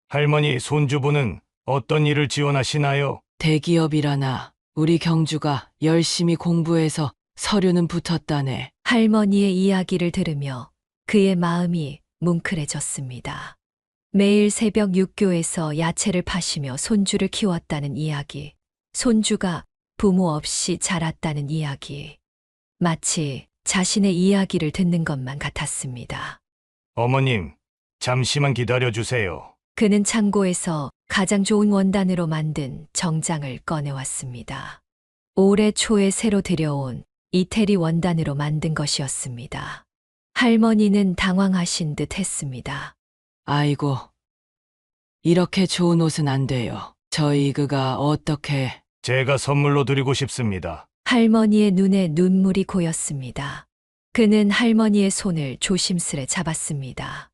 할머니, 손주분은 어떤 일을 지원하시나요? 대기업이라나 우리 경주가 열심히 공부해서 서류는 붙었다네. 할머니의 이야기를 들으며 그의 마음이 뭉클해졌습니다. 매일 새벽 육교에서 야채를 파시며 손주를 키웠다는 이야기, 손주가 부모 없이 자랐다는 이야기, 마치 자신의 이야기를 듣는 것만 같았습니다. 어머님, 잠시만 기다려주세요. 그는 창고에서 가장 좋은 원단으로 만든 정장을 꺼내왔습니다. 올해 초에 새로 들여온 이태리 원단으로 만든 것이었습니다. 할머니는 당황하신 듯 했습니다. 아이고, 이렇게 좋은 옷은 안 돼요. 저희 그가 어떻게... 제가 선물로 드리고 싶습니다. 할머니의 눈에 눈물이 고였습니다. 그는 할머니의 손을 조심스레 잡았습니다.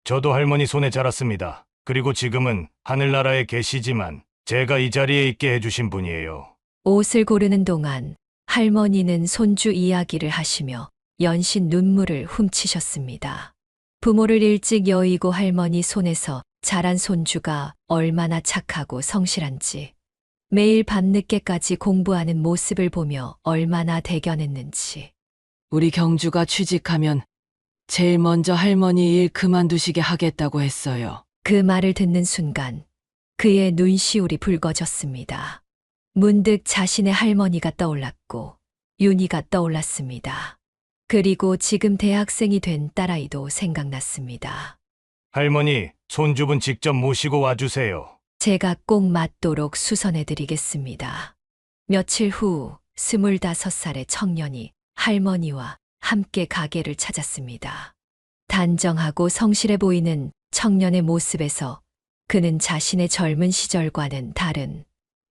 저도 할머니 손에 자랐습니다. 그리고 지금은 하늘나라에 계시지만 제가 이 자리에 있게 해주신 분이에요. 옷을 고르는 동안 할머니는 손주 이야기를 하시며 연신 눈물을 훔치셨습니다. 부모를 일찍 여의고 할머니 손에서 자란 손주가 얼마나 착하고 성실한지, 매일 밤늦게까지 공부하는 모습을 보며 얼마나 대견했는지. 우리 경주가 취직하면 제일 먼저 할머니 일 그만두시게 하겠다고 했어요. 그 말을 듣는 순간 그의 눈시울이 붉어졌습니다. 문득 자신의 할머니가 떠올랐고 윤희가 떠올랐습니다. 그리고 지금 대학생이 된 딸아이도 생각났습니다. 할머니, 손주분 직접 모시고 와주세요. 제가 꼭 맞도록 수선해드리겠습니다. 며칠 후 25살의 청년이 할머니와 함께 가게를 찾았습니다. 단정하고 성실해 보이는 청년의 모습에서 그는 자신의 젊은 시절과는 다른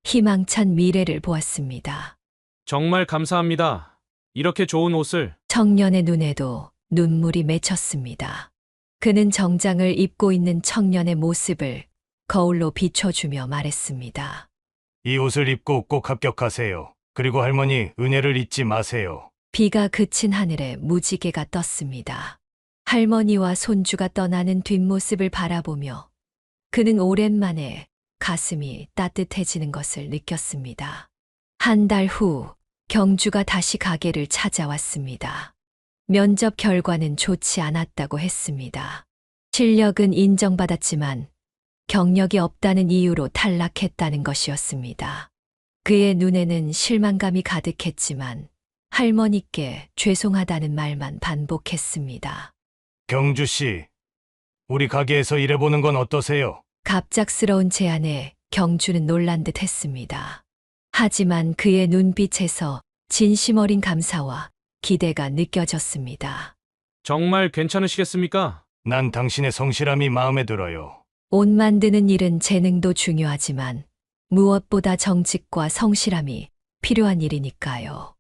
희망찬 미래를 보았습니다. 정말 감사합니다. 이렇게 좋은 옷을. 청년의 눈에도 눈물이 맺혔습니다. 그는 정장을 입고 있는 청년의 모습을 거울로 비춰주며 말했습니다. 이 옷을 입고 꼭 합격하세요. 그리고 할머니, 은혜를 잊지 마세요. 비가 그친 하늘에 무지개가 떴습니다. 할머니와 손주가 떠나는 뒷모습을 바라보며 그는 오랜만에 가슴이 따뜻해지는 것을 느꼈습니다. 한 달 후 경주가 다시 가게를 찾아왔습니다. 면접 결과는 좋지 않았다고 했습니다. 실력은 인정받았지만 경력이 없다는 이유로 탈락했다는 것이었습니다. 그의 눈에는 실망감이 가득했지만 할머니께 죄송하다는 말만 반복했습니다. 경주 씨, 우리 가게에서 일해보는 건 어떠세요? 갑작스러운 제안에 경주는 놀란 듯 했습니다. 하지만 그의 눈빛에서 진심 어린 감사와 기대가 느껴졌습니다. 정말 괜찮으시겠습니까? 난 당신의 성실함이 마음에 들어요. 옷 만드는 일은 재능도 중요하지만 무엇보다 정직과 성실함이 필요한 일이니까요.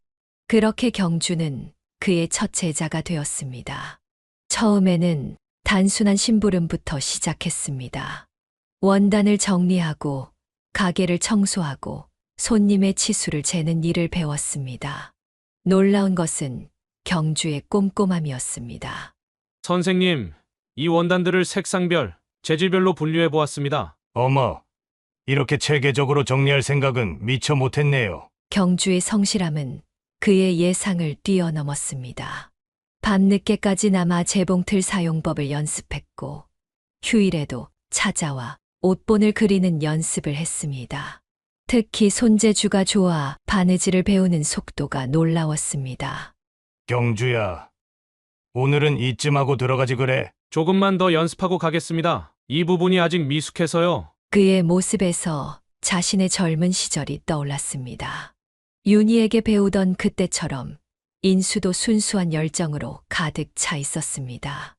그렇게 경주는 그의 첫 제자가 되었습니다. 처음에는 단순한 심부름부터 시작했습니다. 원단을 정리하고 가게를 청소하고 손님의 치수를 재는 일을 배웠습니다. 놀라운 것은 경주의 꼼꼼함이었습니다. 선생님, 이 원단들을 색상별, 재질별로 분류해 보았습니다. 어머, 이렇게 체계적으로 정리할 생각은 미처 못했네요. 경주의 성실함은 그의 예상을 뛰어넘었습니다. 밤늦게까지 남아 재봉틀 사용법을 연습했고 휴일에도 찾아와 옷본을 그리는 연습을 했습니다. 특히 손재주가 좋아 바느질을 배우는 속도가 놀라웠습니다. 경주야, 오늘은 이쯤하고 들어가지 그래. 조금만 더 연습하고 가겠습니다. 이 부분이 아직 미숙해서요. 그의 모습에서 자신의 젊은 시절이 떠올랐습니다. 윤희에게 배우던 그때처럼 인수도 순수한 열정으로 가득 차 있었습니다.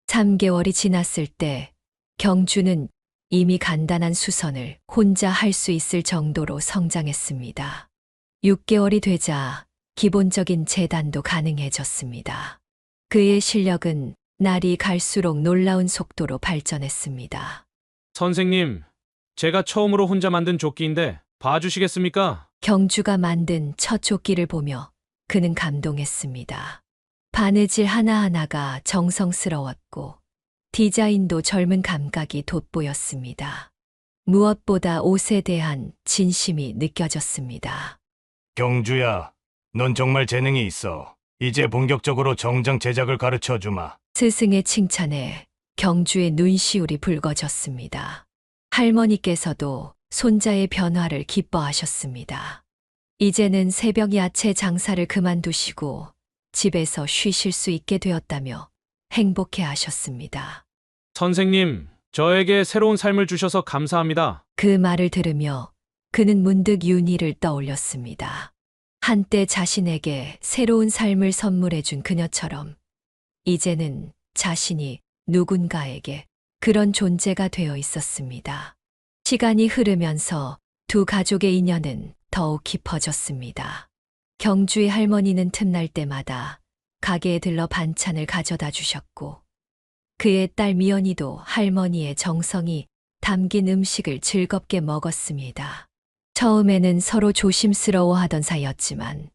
3개월이 지났을 때 경주는 이미 간단한 수선을 혼자 할 수 있을 정도로 성장했습니다. 6개월이 되자 기본적인 재단도 가능해졌습니다. 그의 실력은 날이 갈수록 놀라운 속도로 발전했습니다. 선생님, 제가 처음으로 혼자 만든 조끼인데 봐주시겠습니까? 경주가 만든 첫 조끼를 보며 그는 감동했습니다. 바느질 하나하나가 정성스러웠고 디자인도 젊은 감각이 돋보였습니다. 무엇보다 옷에 대한 진심이 느껴졌습니다. 경주야, 넌 정말 재능이 있어. 이제 본격적으로 정장 제작을 가르쳐 주마. 스승의 칭찬에 경주의 눈시울이 붉어졌습니다. 할머니께서도 손자의 변화를 기뻐하셨습니다. 이제는 새벽 야채 장사를 그만두시고 집에서 쉬실 수 있게 되었다며 행복해 하셨습니다. 선생님, 저에게 새로운 삶을 주셔서 감사합니다. 그 말을 들으며 그는 문득 윤희를 떠올렸습니다. 한때 자신에게 새로운 삶을 선물해 준 그녀처럼 이제는 자신이 누군가에게 그런 존재가 되어 있었습니다. 시간이 흐르면서 두 가족의 인연은 더욱 깊어졌습니다. 경주의 할머니는 틈날 때마다 가게에 들러 반찬을 가져다 주셨고 그의 딸 미연이도 할머니의 정성이 담긴 음식을 즐겁게 먹었습니다. 처음에는 서로 조심스러워하던 사이였지만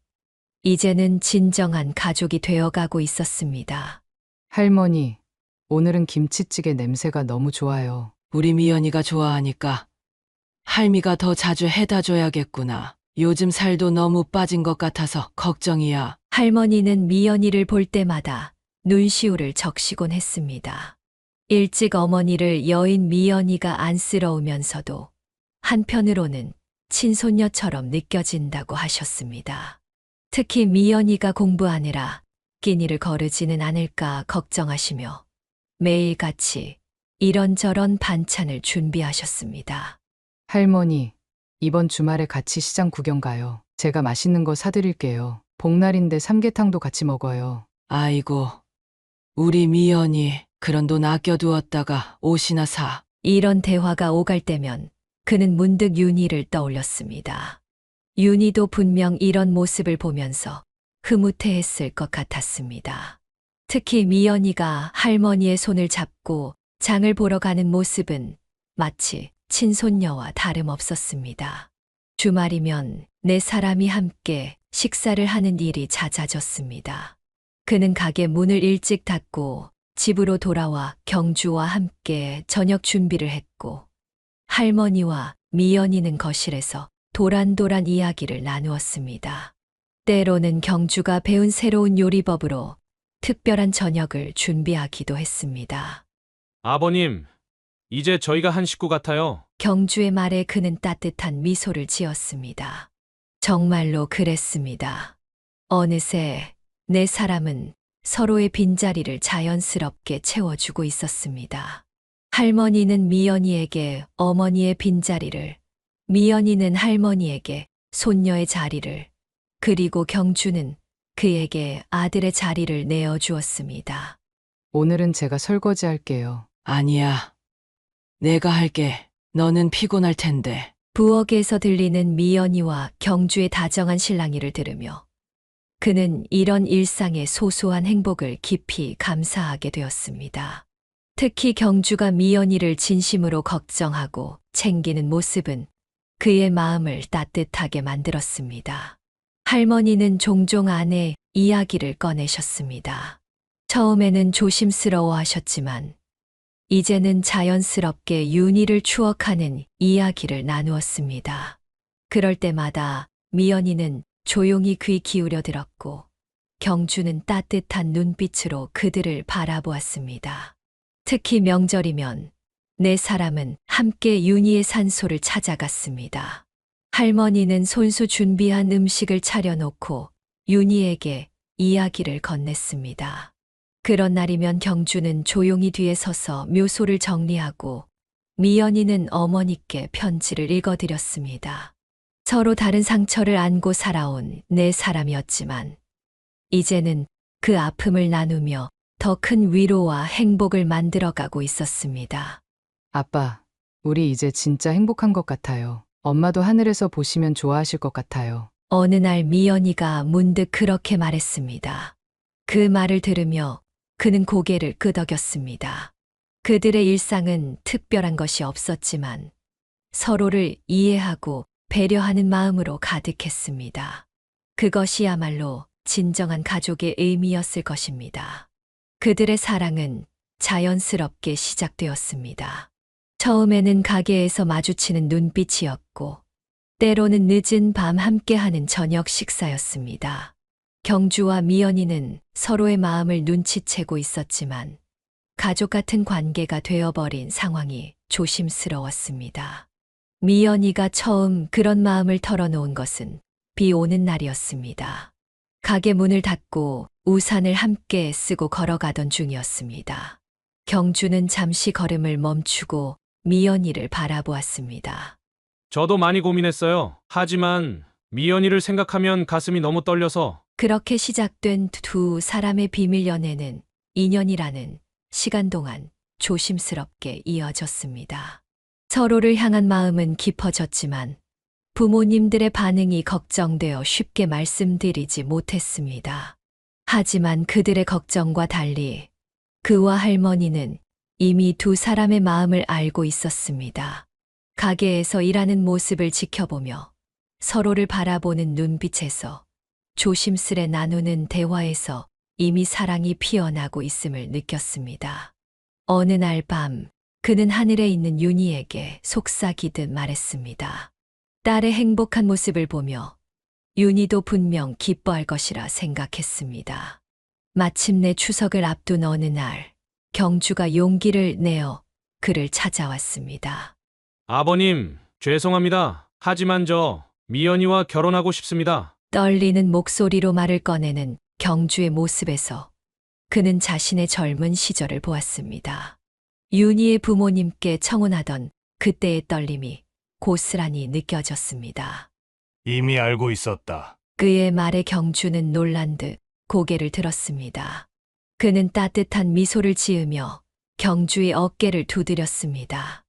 이제는 진정한 가족이 되어가고 있었습니다. 할머니, 오늘은 김치찌개 냄새가 너무 좋아요. 우리 미연이가 좋아하니까 할미가 더 자주 해다 줘야겠구나. 요즘 살도 너무 빠진 것 같아서 걱정이야. 할머니는 미연이를 볼 때마다 눈시울을 적시곤 했습니다. 일찍 어머니를 여인 미연이가 안쓰러우면서도 한편으로는 친손녀처럼 느껴진다고 하셨습니다. 특히 미연이가 공부하느라 끼니를 거르지는 않을까 걱정하시며 매일같이 이런저런 반찬을 준비하셨습니다. 할머니, 이번 주말에 같이 시장 구경 가요. 제가 맛있는 거 사드릴게요. 복날인데 삼계탕도 같이 먹어요. 아이고, 우리 미연이 그런 돈 아껴두었다가 옷이나 사. 이런 대화가 오갈 때면 그는 문득 윤희를 떠올렸습니다. 윤희도 분명 이런 모습을 보면서 흐뭇해했을 것 같았습니다. 특히 미연이가 할머니의 손을 잡고 장을 보러 가는 모습은 마치 친손녀와 다름없었습니다. 주말이면 네 사람이 함께 식사를 하는 일이 잦아졌습니다. 그는 가게 문을 일찍 닫고 집으로 돌아와 경주와 함께 저녁 준비를 했고, 할머니와 미연이는 거실에서 도란도란 이야기를 나누었습니다. 때로는 경주가 배운 새로운 요리법으로 특별한 저녁을 준비하기도 했습니다. 아버님, 이제 저희가 한 식구 같아요. 경주의 말에 그는 따뜻한 미소를 지었습니다. 정말로 그랬습니다. 어느새 네 사람은 서로의 빈자리를 자연스럽게 채워주고 있었습니다. 할머니는 미연이에게 어머니의 빈자리를, 미연이는 할머니에게 손녀의 자리를, 그리고 경주는 그에게 아들의 자리를 내어주었습니다. 오늘은 제가 설거지 할게요. 아니야. 내가 할게. 너는 피곤할 텐데. 부엌에서 들리는 미연이와 경주의 다정한 실랑이를 들으며 그는 이런 일상의 소소한 행복을 깊이 감사하게 되었습니다. 특히 경주가 미연이를 진심으로 걱정하고 챙기는 모습은 그의 마음을 따뜻하게 만들었습니다. 할머니는 종종 아내 이야기를 꺼내셨습니다. 처음에는 조심스러워 하셨지만 이제는 자연스럽게 윤희를 추억하는 이야기를 나누었습니다. 그럴 때마다 미연이는 조용히 귀 기울여 들었고 경주는 따뜻한 눈빛으로 그들을 바라보았습니다. 특히 명절이면 네 사람은 함께 윤희의 산소를 찾아갔습니다. 할머니는 손수 준비한 음식을 차려놓고 윤희에게 이야기를 건넸습니다. 그런 날이면 경주는 조용히 뒤에 서서 묘소를 정리하고 미연이는 어머니께 편지를 읽어드렸습니다. 서로 다른 상처를 안고 살아온 네 사람이었지만 이제는 그 아픔을 나누며 더 큰 위로와 행복을 만들어가고 있었습니다. 아빠, 우리 이제 진짜 행복한 것 같아요. 엄마도 하늘에서 보시면 좋아하실 것 같아요. 어느 날 미연이가 문득 그렇게 말했습니다. 그 말을 들으며 그는 고개를 끄덕였습니다. 그들의 일상은 특별한 것이 없었지만 서로를 이해하고 배려하는 마음으로 가득했습니다. 그것이야말로 진정한 가족의 의미였을 것입니다. 그들의 사랑은 자연스럽게 시작되었습니다. 처음에는 가게에서 마주치는 눈빛이었고, 때로는 늦은 밤 함께하는 저녁 식사였습니다. 경주와 미연이는 서로의 마음을 눈치채고 있었지만 가족 같은 관계가 되어버린 상황이 조심스러웠습니다. 미연이가 처음 그런 마음을 털어놓은 것은 비 오는 날이었습니다. 가게 문을 닫고 우산을 함께 쓰고 걸어가던 중이었습니다. 경주는 잠시 걸음을 멈추고 미연이를 바라보았습니다. 저도 많이 고민했어요. 하지만 미연이를 생각하면 가슴이 너무 떨려서. 그렇게 시작된 두 사람의 비밀 연애는 2년이라는 시간 동안 조심스럽게 이어졌습니다. 서로를 향한 마음은 깊어졌지만 부모님들의 반응이 걱정되어 쉽게 말씀드리지 못했습니다. 하지만 그들의 걱정과 달리 그와 할머니는 이미 두 사람의 마음을 알고 있었습니다. 가게에서 일하는 모습을 지켜보며 서로를 바라보는 눈빛에서 조심스레 나누는 대화에서 이미 사랑이 피어나고 있음을 느꼈습니다. 어느 날 밤 그는 하늘에 있는 윤희에게 속삭이듯 말했습니다. 딸의 행복한 모습을 보며 윤희도 분명 기뻐할 것이라 생각했습니다. 마침내 추석을 앞둔 어느 날 경주가 용기를 내어 그를 찾아왔습니다. 아버님, 죄송합니다. 하지만 저 미연이와 결혼하고 싶습니다. 떨리는 목소리로 말을 꺼내는 경주의 모습에서 그는 자신의 젊은 시절을 보았습니다. 윤희의 부모님께 청혼하던 그때의 떨림이 고스란히 느껴졌습니다. 이미 알고 있었다. 그의 말에 경주는 놀란 듯 고개를 들었습니다. 그는 따뜻한 미소를 지으며 경주의 어깨를 두드렸습니다.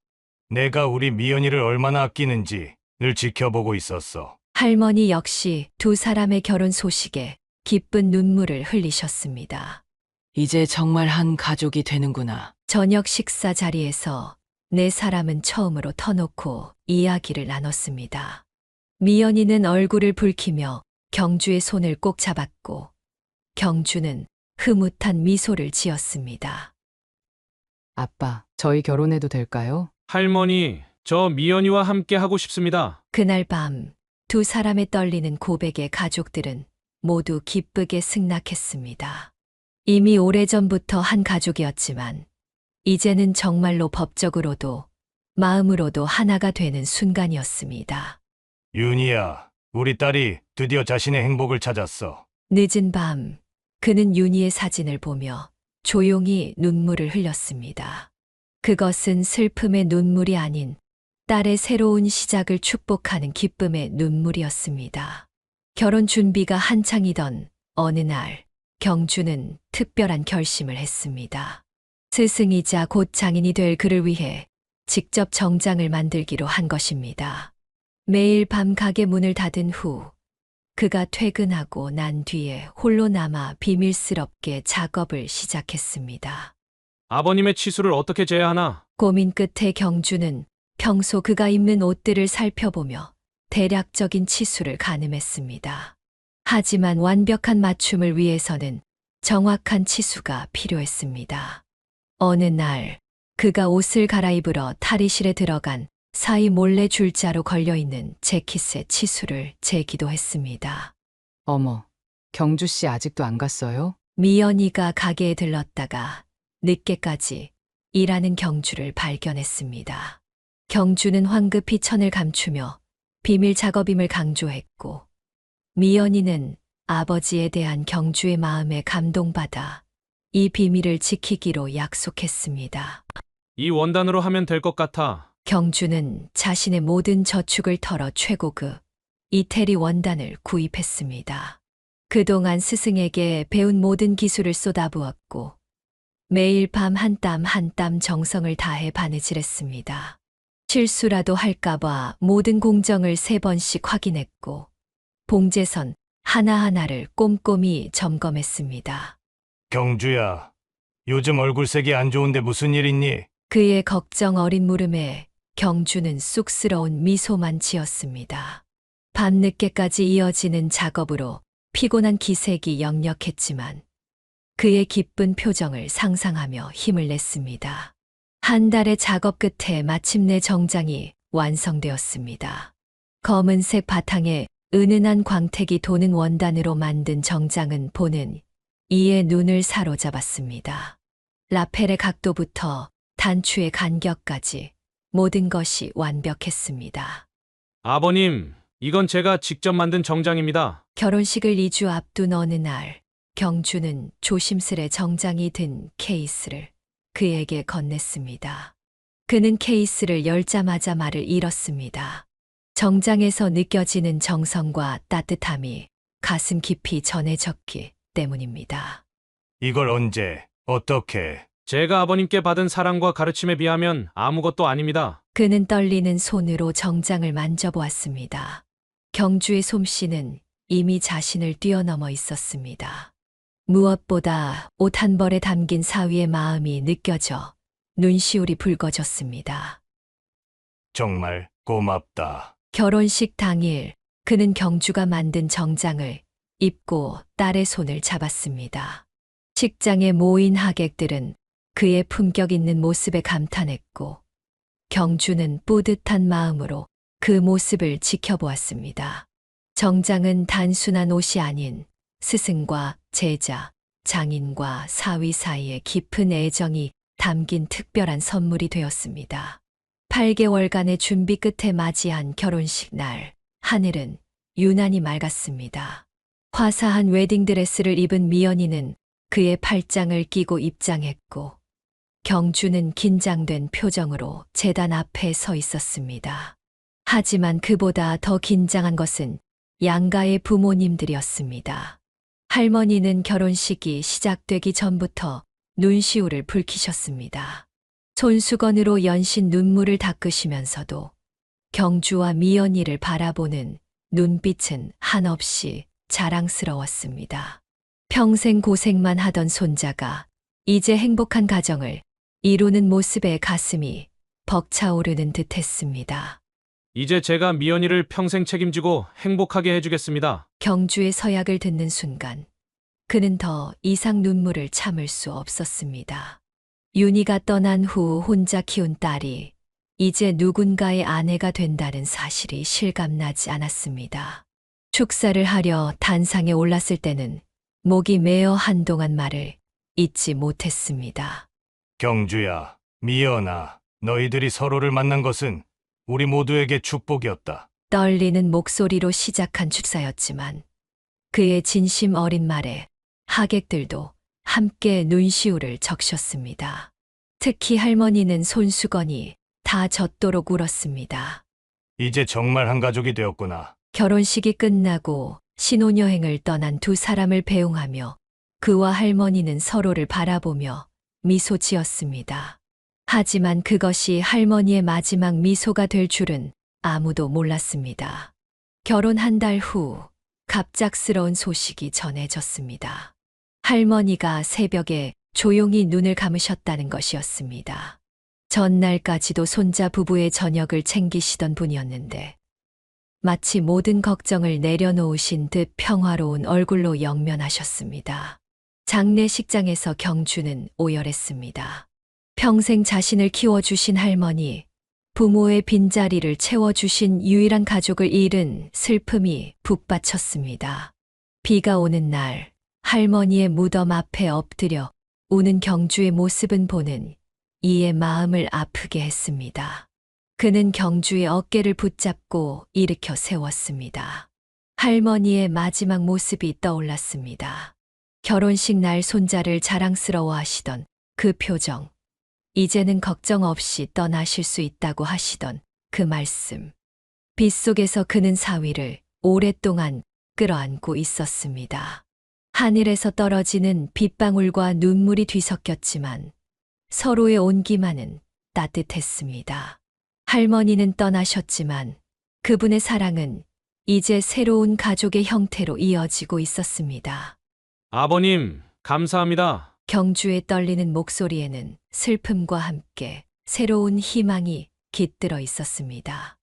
내가 우리 미연이를 얼마나 아끼는지 늘 지켜보고 있었어. 할머니 역시 두 사람의 결혼 소식에 기쁜 눈물을 흘리셨습니다. 이제 정말 한 가족이 되는구나. 저녁 식사 자리에서 네 사람은 처음으로 터놓고 이야기를 나눴습니다. 미연이는 얼굴을 붉히며 경주의 손을 꼭 잡았고 경주는 흐뭇한 미소를 지었습니다. 아빠, 저희 결혼해도 될까요? 할머니, 저 미연이와 함께 하고 싶습니다. 그날 밤 두 사람의 떨리는 고백에 가족들은 모두 기쁘게 승낙했습니다. 이미 오래전부터 한 가족이었지만 이제는 정말로 법적으로도 마음으로도 하나가 되는 순간이었습니다. 윤희야, 우리 딸이 드디어 자신의 행복을 찾았어. 늦은 밤 그는 윤희의 사진을 보며 조용히 눈물을 흘렸습니다. 그것은 슬픔의 눈물이 아닌 딸의 새로운 시작을 축복하는 기쁨의 눈물이었습니다. 결혼 준비가 한창이던 어느 날 경주는 특별한 결심을 했습니다. 스승이자 곧 장인이 될 그를 위해 직접 정장을 만들기로 한 것입니다. 매일 밤 가게 문을 닫은 후 그가 퇴근하고 난 뒤에 홀로 남아 비밀스럽게 작업을 시작했습니다. 아버님의 치수를 어떻게 재야 하나? 고민 끝에 경주는 평소 그가 입는 옷들을 살펴보며 대략적인 치수를 가늠했습니다. 하지만 완벽한 맞춤을 위해서는 정확한 치수가 필요했습니다. 어느 날 그가 옷을 갈아입으러 탈의실에 들어간 사이 몰래 줄자로 걸려있는 재킷의 치수를 재기도 했습니다. 어머, 경주 씨 아직도 안 갔어요? 미연이가 가게에 들렀다가 늦게까지 일하는 경주를 발견했습니다. 경주는 황급히 천을 감추며 비밀 작업임을 강조했고 미연이는 아버지에 대한 경주의 마음에 감동받아 이 비밀을 지키기로 약속했습니다. 이 원단으로 하면 될 것 같아. 경주는 자신의 모든 저축을 털어 최고급 이태리 원단을 구입했습니다. 그동안 스승에게 배운 모든 기술을 쏟아부었고 매일 밤 한 땀 한 땀 정성을 다해 바느질했습니다. 실수라도 할까봐 모든 공정을 3번씩 확인했고 봉제선 하나하나를 꼼꼼히 점검했습니다. 경주야, 요즘 얼굴색이 안 좋은데 무슨 일 있니? 그의 걱정 어린 물음에 경주는 쑥스러운 미소만 지었습니다. 밤늦게까지 이어지는 작업으로 피곤한 기색이 역력했지만 그의 기쁜 표정을 상상하며 힘을 냈습니다. 한 달의 작업 끝에 마침내 정장이 완성되었습니다. 검은색 바탕에 은은한 광택이 도는 원단으로 만든 정장은 보는 이의 눈을 사로잡았습니다. 라펠의 각도부터 단추의 간격까지 모든 것이 완벽했습니다. 아버님, 이건 제가 직접 만든 정장입니다. 결혼식을 2주 앞둔 어느 날 경주는 조심스레 정장이 든 케이스를 그에게 건넸습니다. 그는 케이스를 열자마자 말을 잃었습니다. 정장에서 느껴지는 정성과 따뜻함이 가슴 깊이 전해졌기 때문입니다. 이걸 언제, 어떻게? 제가 아버님께 받은 사랑과 가르침에 비하면 아무것도 아닙니다. 그는 떨리는 손으로 정장을 만져보았습니다. 경주의 솜씨는 이미 자신을 뛰어넘어 있었습니다. 무엇보다 옷 한 벌에 담긴 사위의 마음이 느껴져 눈시울이 붉어졌습니다. 정말 고맙다. 결혼식 당일 그는 경주가 만든 정장을 입고 딸의 손을 잡았습니다. 식장에 모인 하객들은 그의 품격 있는 모습에 감탄했고 경주는 뿌듯한 마음으로 그 모습을 지켜보았습니다. 정장은 단순한 옷이 아닌 스승과 제자, 장인과 사위 사이의 깊은 애정이 담긴 특별한 선물이 되었습니다. 8개월간의 준비 끝에 맞이한 결혼식 날, 하늘은 유난히 맑았습니다. 화사한 웨딩드레스를 입은 미연이는 그의 팔짱을 끼고 입장했고 경주는 긴장된 표정으로 제단 앞에 서 있었습니다. 하지만 그보다 더 긴장한 것은 양가의 부모님들이었습니다. 할머니는 결혼식이 시작되기 전부터 눈시울을 붉히셨습니다. 손수건으로 연신 눈물을 닦으시면서도 경주와 미연이를 바라보는 눈빛은 한없이 자랑스러웠습니다. 평생 고생만 하던 손자가 이제 행복한 가정을 이루는 모습에 가슴이 벅차오르는 듯 했습니다. 이제 제가 미연이를 평생 책임지고 행복하게 해주겠습니다. 경주의 서약을 듣는 순간 그는 더 이상 눈물을 참을 수 없었습니다. 윤희가 떠난 후 혼자 키운 딸이 이제 누군가의 아내가 된다는 사실이 실감나지 않았습니다. 축사를 하려 단상에 올랐을 때는 목이 메어 한동안 말을 잇지 못했습니다. 경주야, 미연아, 너희들이 서로를 만난 것은 우리 모두에게 축복이었다. 떨리는 목소리로 시작한 축사였지만 그의 진심 어린 말에 하객들도 함께 눈시울을 적셨습니다. 특히 할머니는 손수건이 다 젖도록 울었습니다. 이제 정말 한 가족이 되었구나. 결혼식이 끝나고 신혼여행을 떠난 두 사람을 배웅하며 그와 할머니는 서로를 바라보며 미소 지었습니다. 하지만 그것이 할머니의 마지막 미소가 될 줄은 아무도 몰랐습니다. 결혼 한 달 후 갑작스러운 소식이 전해졌습니다. 할머니가 새벽에 조용히 눈을 감으셨다는 것이었습니다. 전날까지도 손자 부부의 저녁을 챙기시던 분이었는데 마치 모든 걱정을 내려놓으신 듯 평화로운 얼굴로 영면하셨습니다. 장례식장에서 경주는 오열했습니다. 평생 자신을 키워주신 할머니, 부모의 빈자리를 채워주신 유일한 가족을 잃은 슬픔이 북받쳤습니다. 비가 오는 날 할머니의 무덤 앞에 엎드려 우는 경주의 모습은 보는 이의 마음을 아프게 했습니다. 그는 경주의 어깨를 붙잡고 일으켜 세웠습니다. 할머니의 마지막 모습이 떠올랐습니다. 결혼식 날 손자를 자랑스러워하시던 그 표정, 이제는 걱정 없이 떠나실 수 있다고 하시던 그 말씀. 빗속에서 그는 사위를 오랫동안 끌어안고 있었습니다. 하늘에서 떨어지는 빗방울과 눈물이 뒤섞였지만 서로의 온기만은 따뜻했습니다. 할머니는 떠나셨지만 그분의 사랑은 이제 새로운 가족의 형태로 이어지고 있었습니다. 아버님, 감사합니다. 경주의 떨리는 목소리에는 슬픔과 함께 새로운 희망이 깃들어 있었습니다.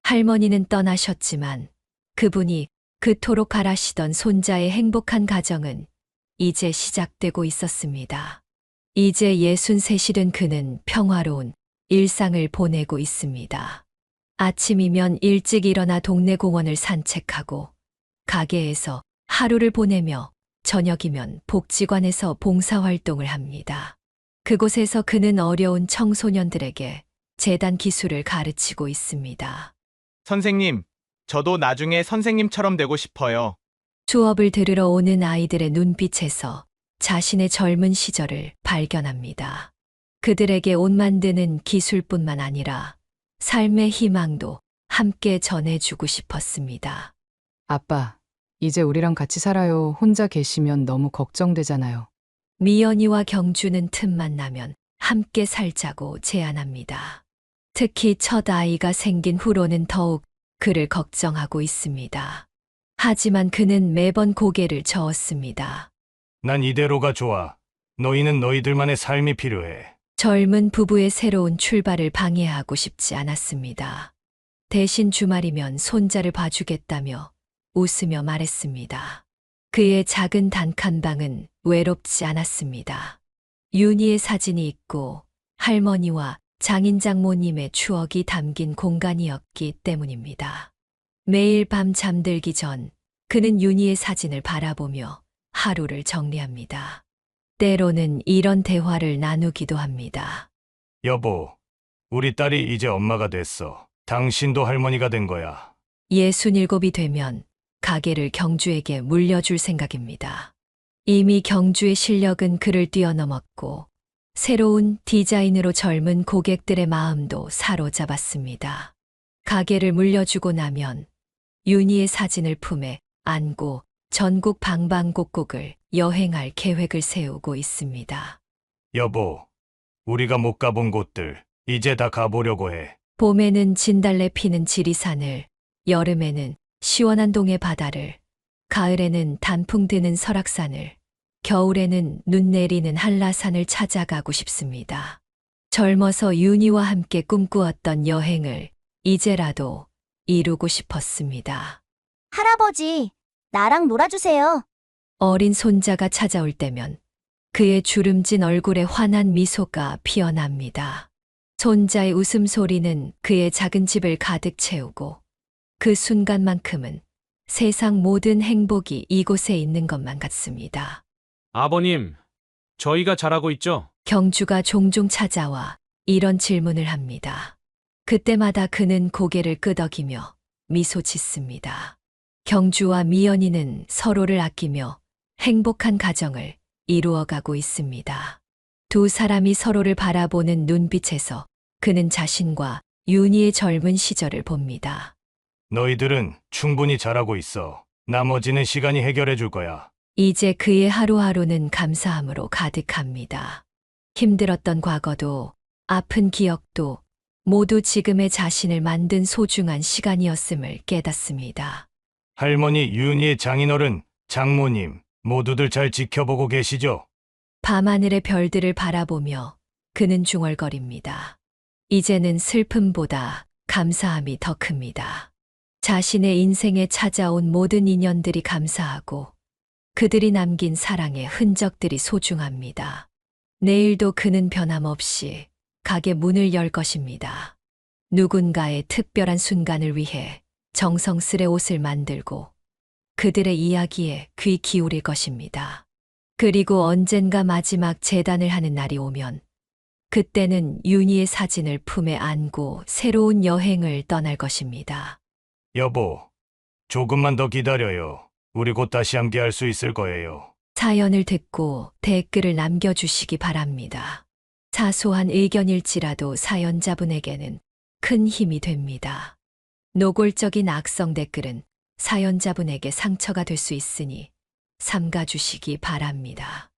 할머니는 떠나셨지만 그분이 그토록 바라시던 손자의 행복한 가정은 이제 시작되고 있었습니다. 이제 63이 된 그는 평화로운 일상을 보내고 있습니다. 아침이면 일찍 일어나 동네 공원을 산책하고 가게에서 하루를 보내며 저녁이면 복지관에서 봉사활동을 합니다. 그곳에서 그는 어려운 청소년들에게 재단 기술을 가르치고 있습니다. 선생님, 저도 나중에 선생님처럼 되고 싶어요. 수업을 들으러 오는 아이들의 눈빛에서 자신의 젊은 시절을 발견합니다. 그들에게 옷 만드는 기술뿐만 아니라 삶의 희망도 함께 전해주고 싶었습니다. 아빠, 이제 우리랑 같이 살아요. 혼자 계시면 너무 걱정되잖아요. 미연이와 경주는 틈만 나면 함께 살자고 제안합니다. 특히 첫 아이가 생긴 후로는 더욱 그를 걱정하고 있습니다. 하지만 그는 매번 고개를 저었습니다. 난 이대로가 좋아. 너희는 너희들만의 삶이 필요해. 젊은 부부의 새로운 출발을 방해하고 싶지 않았습니다. 대신 주말이면 손자를 봐주겠다며 웃으며 말했습니다. 그의 작은 단칸방은 외롭지 않았습니다. 윤희의 사진이 있고 할머니와 장인 장모님의 추억이 담긴 공간이었기 때문입니다. 매일 밤 잠들기 전 그는 윤희의 사진을 바라보며 하루를 정리합니다. 때로는 이런 대화를 나누기도 합니다. 여보, 우리 딸이 이제 엄마가 됐어. 당신도 할머니가 된 거야. 67이 되면 가게를 경주에게 물려줄 생각입니다. 이미 경주의 실력은 그를 뛰어넘었고 새로운 디자인으로 젊은 고객들의 마음도 사로잡았습니다. 가게를 물려주고 나면 윤희의 사진을 품에 안고 전국 방방곡곡을 여행할 계획을 세우고 있습니다. 여보, 우리가 못 가본 곳들 이제 다 가보려고 해. 봄에는 진달래 피는 지리산을, 여름에는 시원한 동해 바다를, 가을에는 단풍 드는 설악산을, 겨울에는 눈 내리는 한라산을 찾아가고 싶습니다. 젊어서 윤희와 함께 꿈꾸었던 여행을 이제라도 이루고 싶었습니다. 할아버지, 나랑 놀아주세요. 어린 손자가 찾아올 때면 그의 주름진 얼굴에 환한 미소가 피어납니다. 손자의 웃음소리는 그의 작은 집을 가득 채우고 그 순간만큼은 세상 모든 행복이 이곳에 있는 것만 같습니다. 아버님, 저희가 잘하고 있죠? 경주가 종종 찾아와 이런 질문을 합니다. 그때마다 그는 고개를 끄덕이며 미소 짓습니다. 경주와 미연이는 서로를 아끼며 행복한 가정을 이루어가고 있습니다. 두 사람이 서로를 바라보는 눈빛에서 그는 자신과 윤희의 젊은 시절을 봅니다. 너희들은 충분히 잘하고 있어. 나머지는 시간이 해결해 줄 거야. 이제 그의 하루하루는 감사함으로 가득합니다. 힘들었던 과거도 아픈 기억도 모두 지금의 자신을 만든 소중한 시간이었음을 깨닫습니다. 할머니, 윤희의 장인어른, 장모님, 모두들 잘 지켜보고 계시죠? 밤하늘의 별들을 바라보며 그는 중얼거립니다. 이제는 슬픔보다 감사함이 더 큽니다. 자신의 인생에 찾아온 모든 인연들이 감사하고 그들이 남긴 사랑의 흔적들이 소중합니다. 내일도 그는 변함없이 가게 문을 열 것입니다. 누군가의 특별한 순간을 위해 정성스레 옷을 만들고 그들의 이야기에 귀 기울일 것입니다. 그리고 언젠가 마지막 제단을 하는 날이 오면 그때는 윤희의 사진을 품에 안고 새로운 여행을 떠날 것입니다. 여보, 조금만 더 기다려요. 우리 곧 다시 함께 할 수 있을 거예요. 사연을 듣고 댓글을 남겨주시기 바랍니다. 사소한 의견일지라도 사연자분에게는 큰 힘이 됩니다. 노골적인 악성 댓글은 사연자분에게 상처가 될 수 있으니 삼가주시기 바랍니다.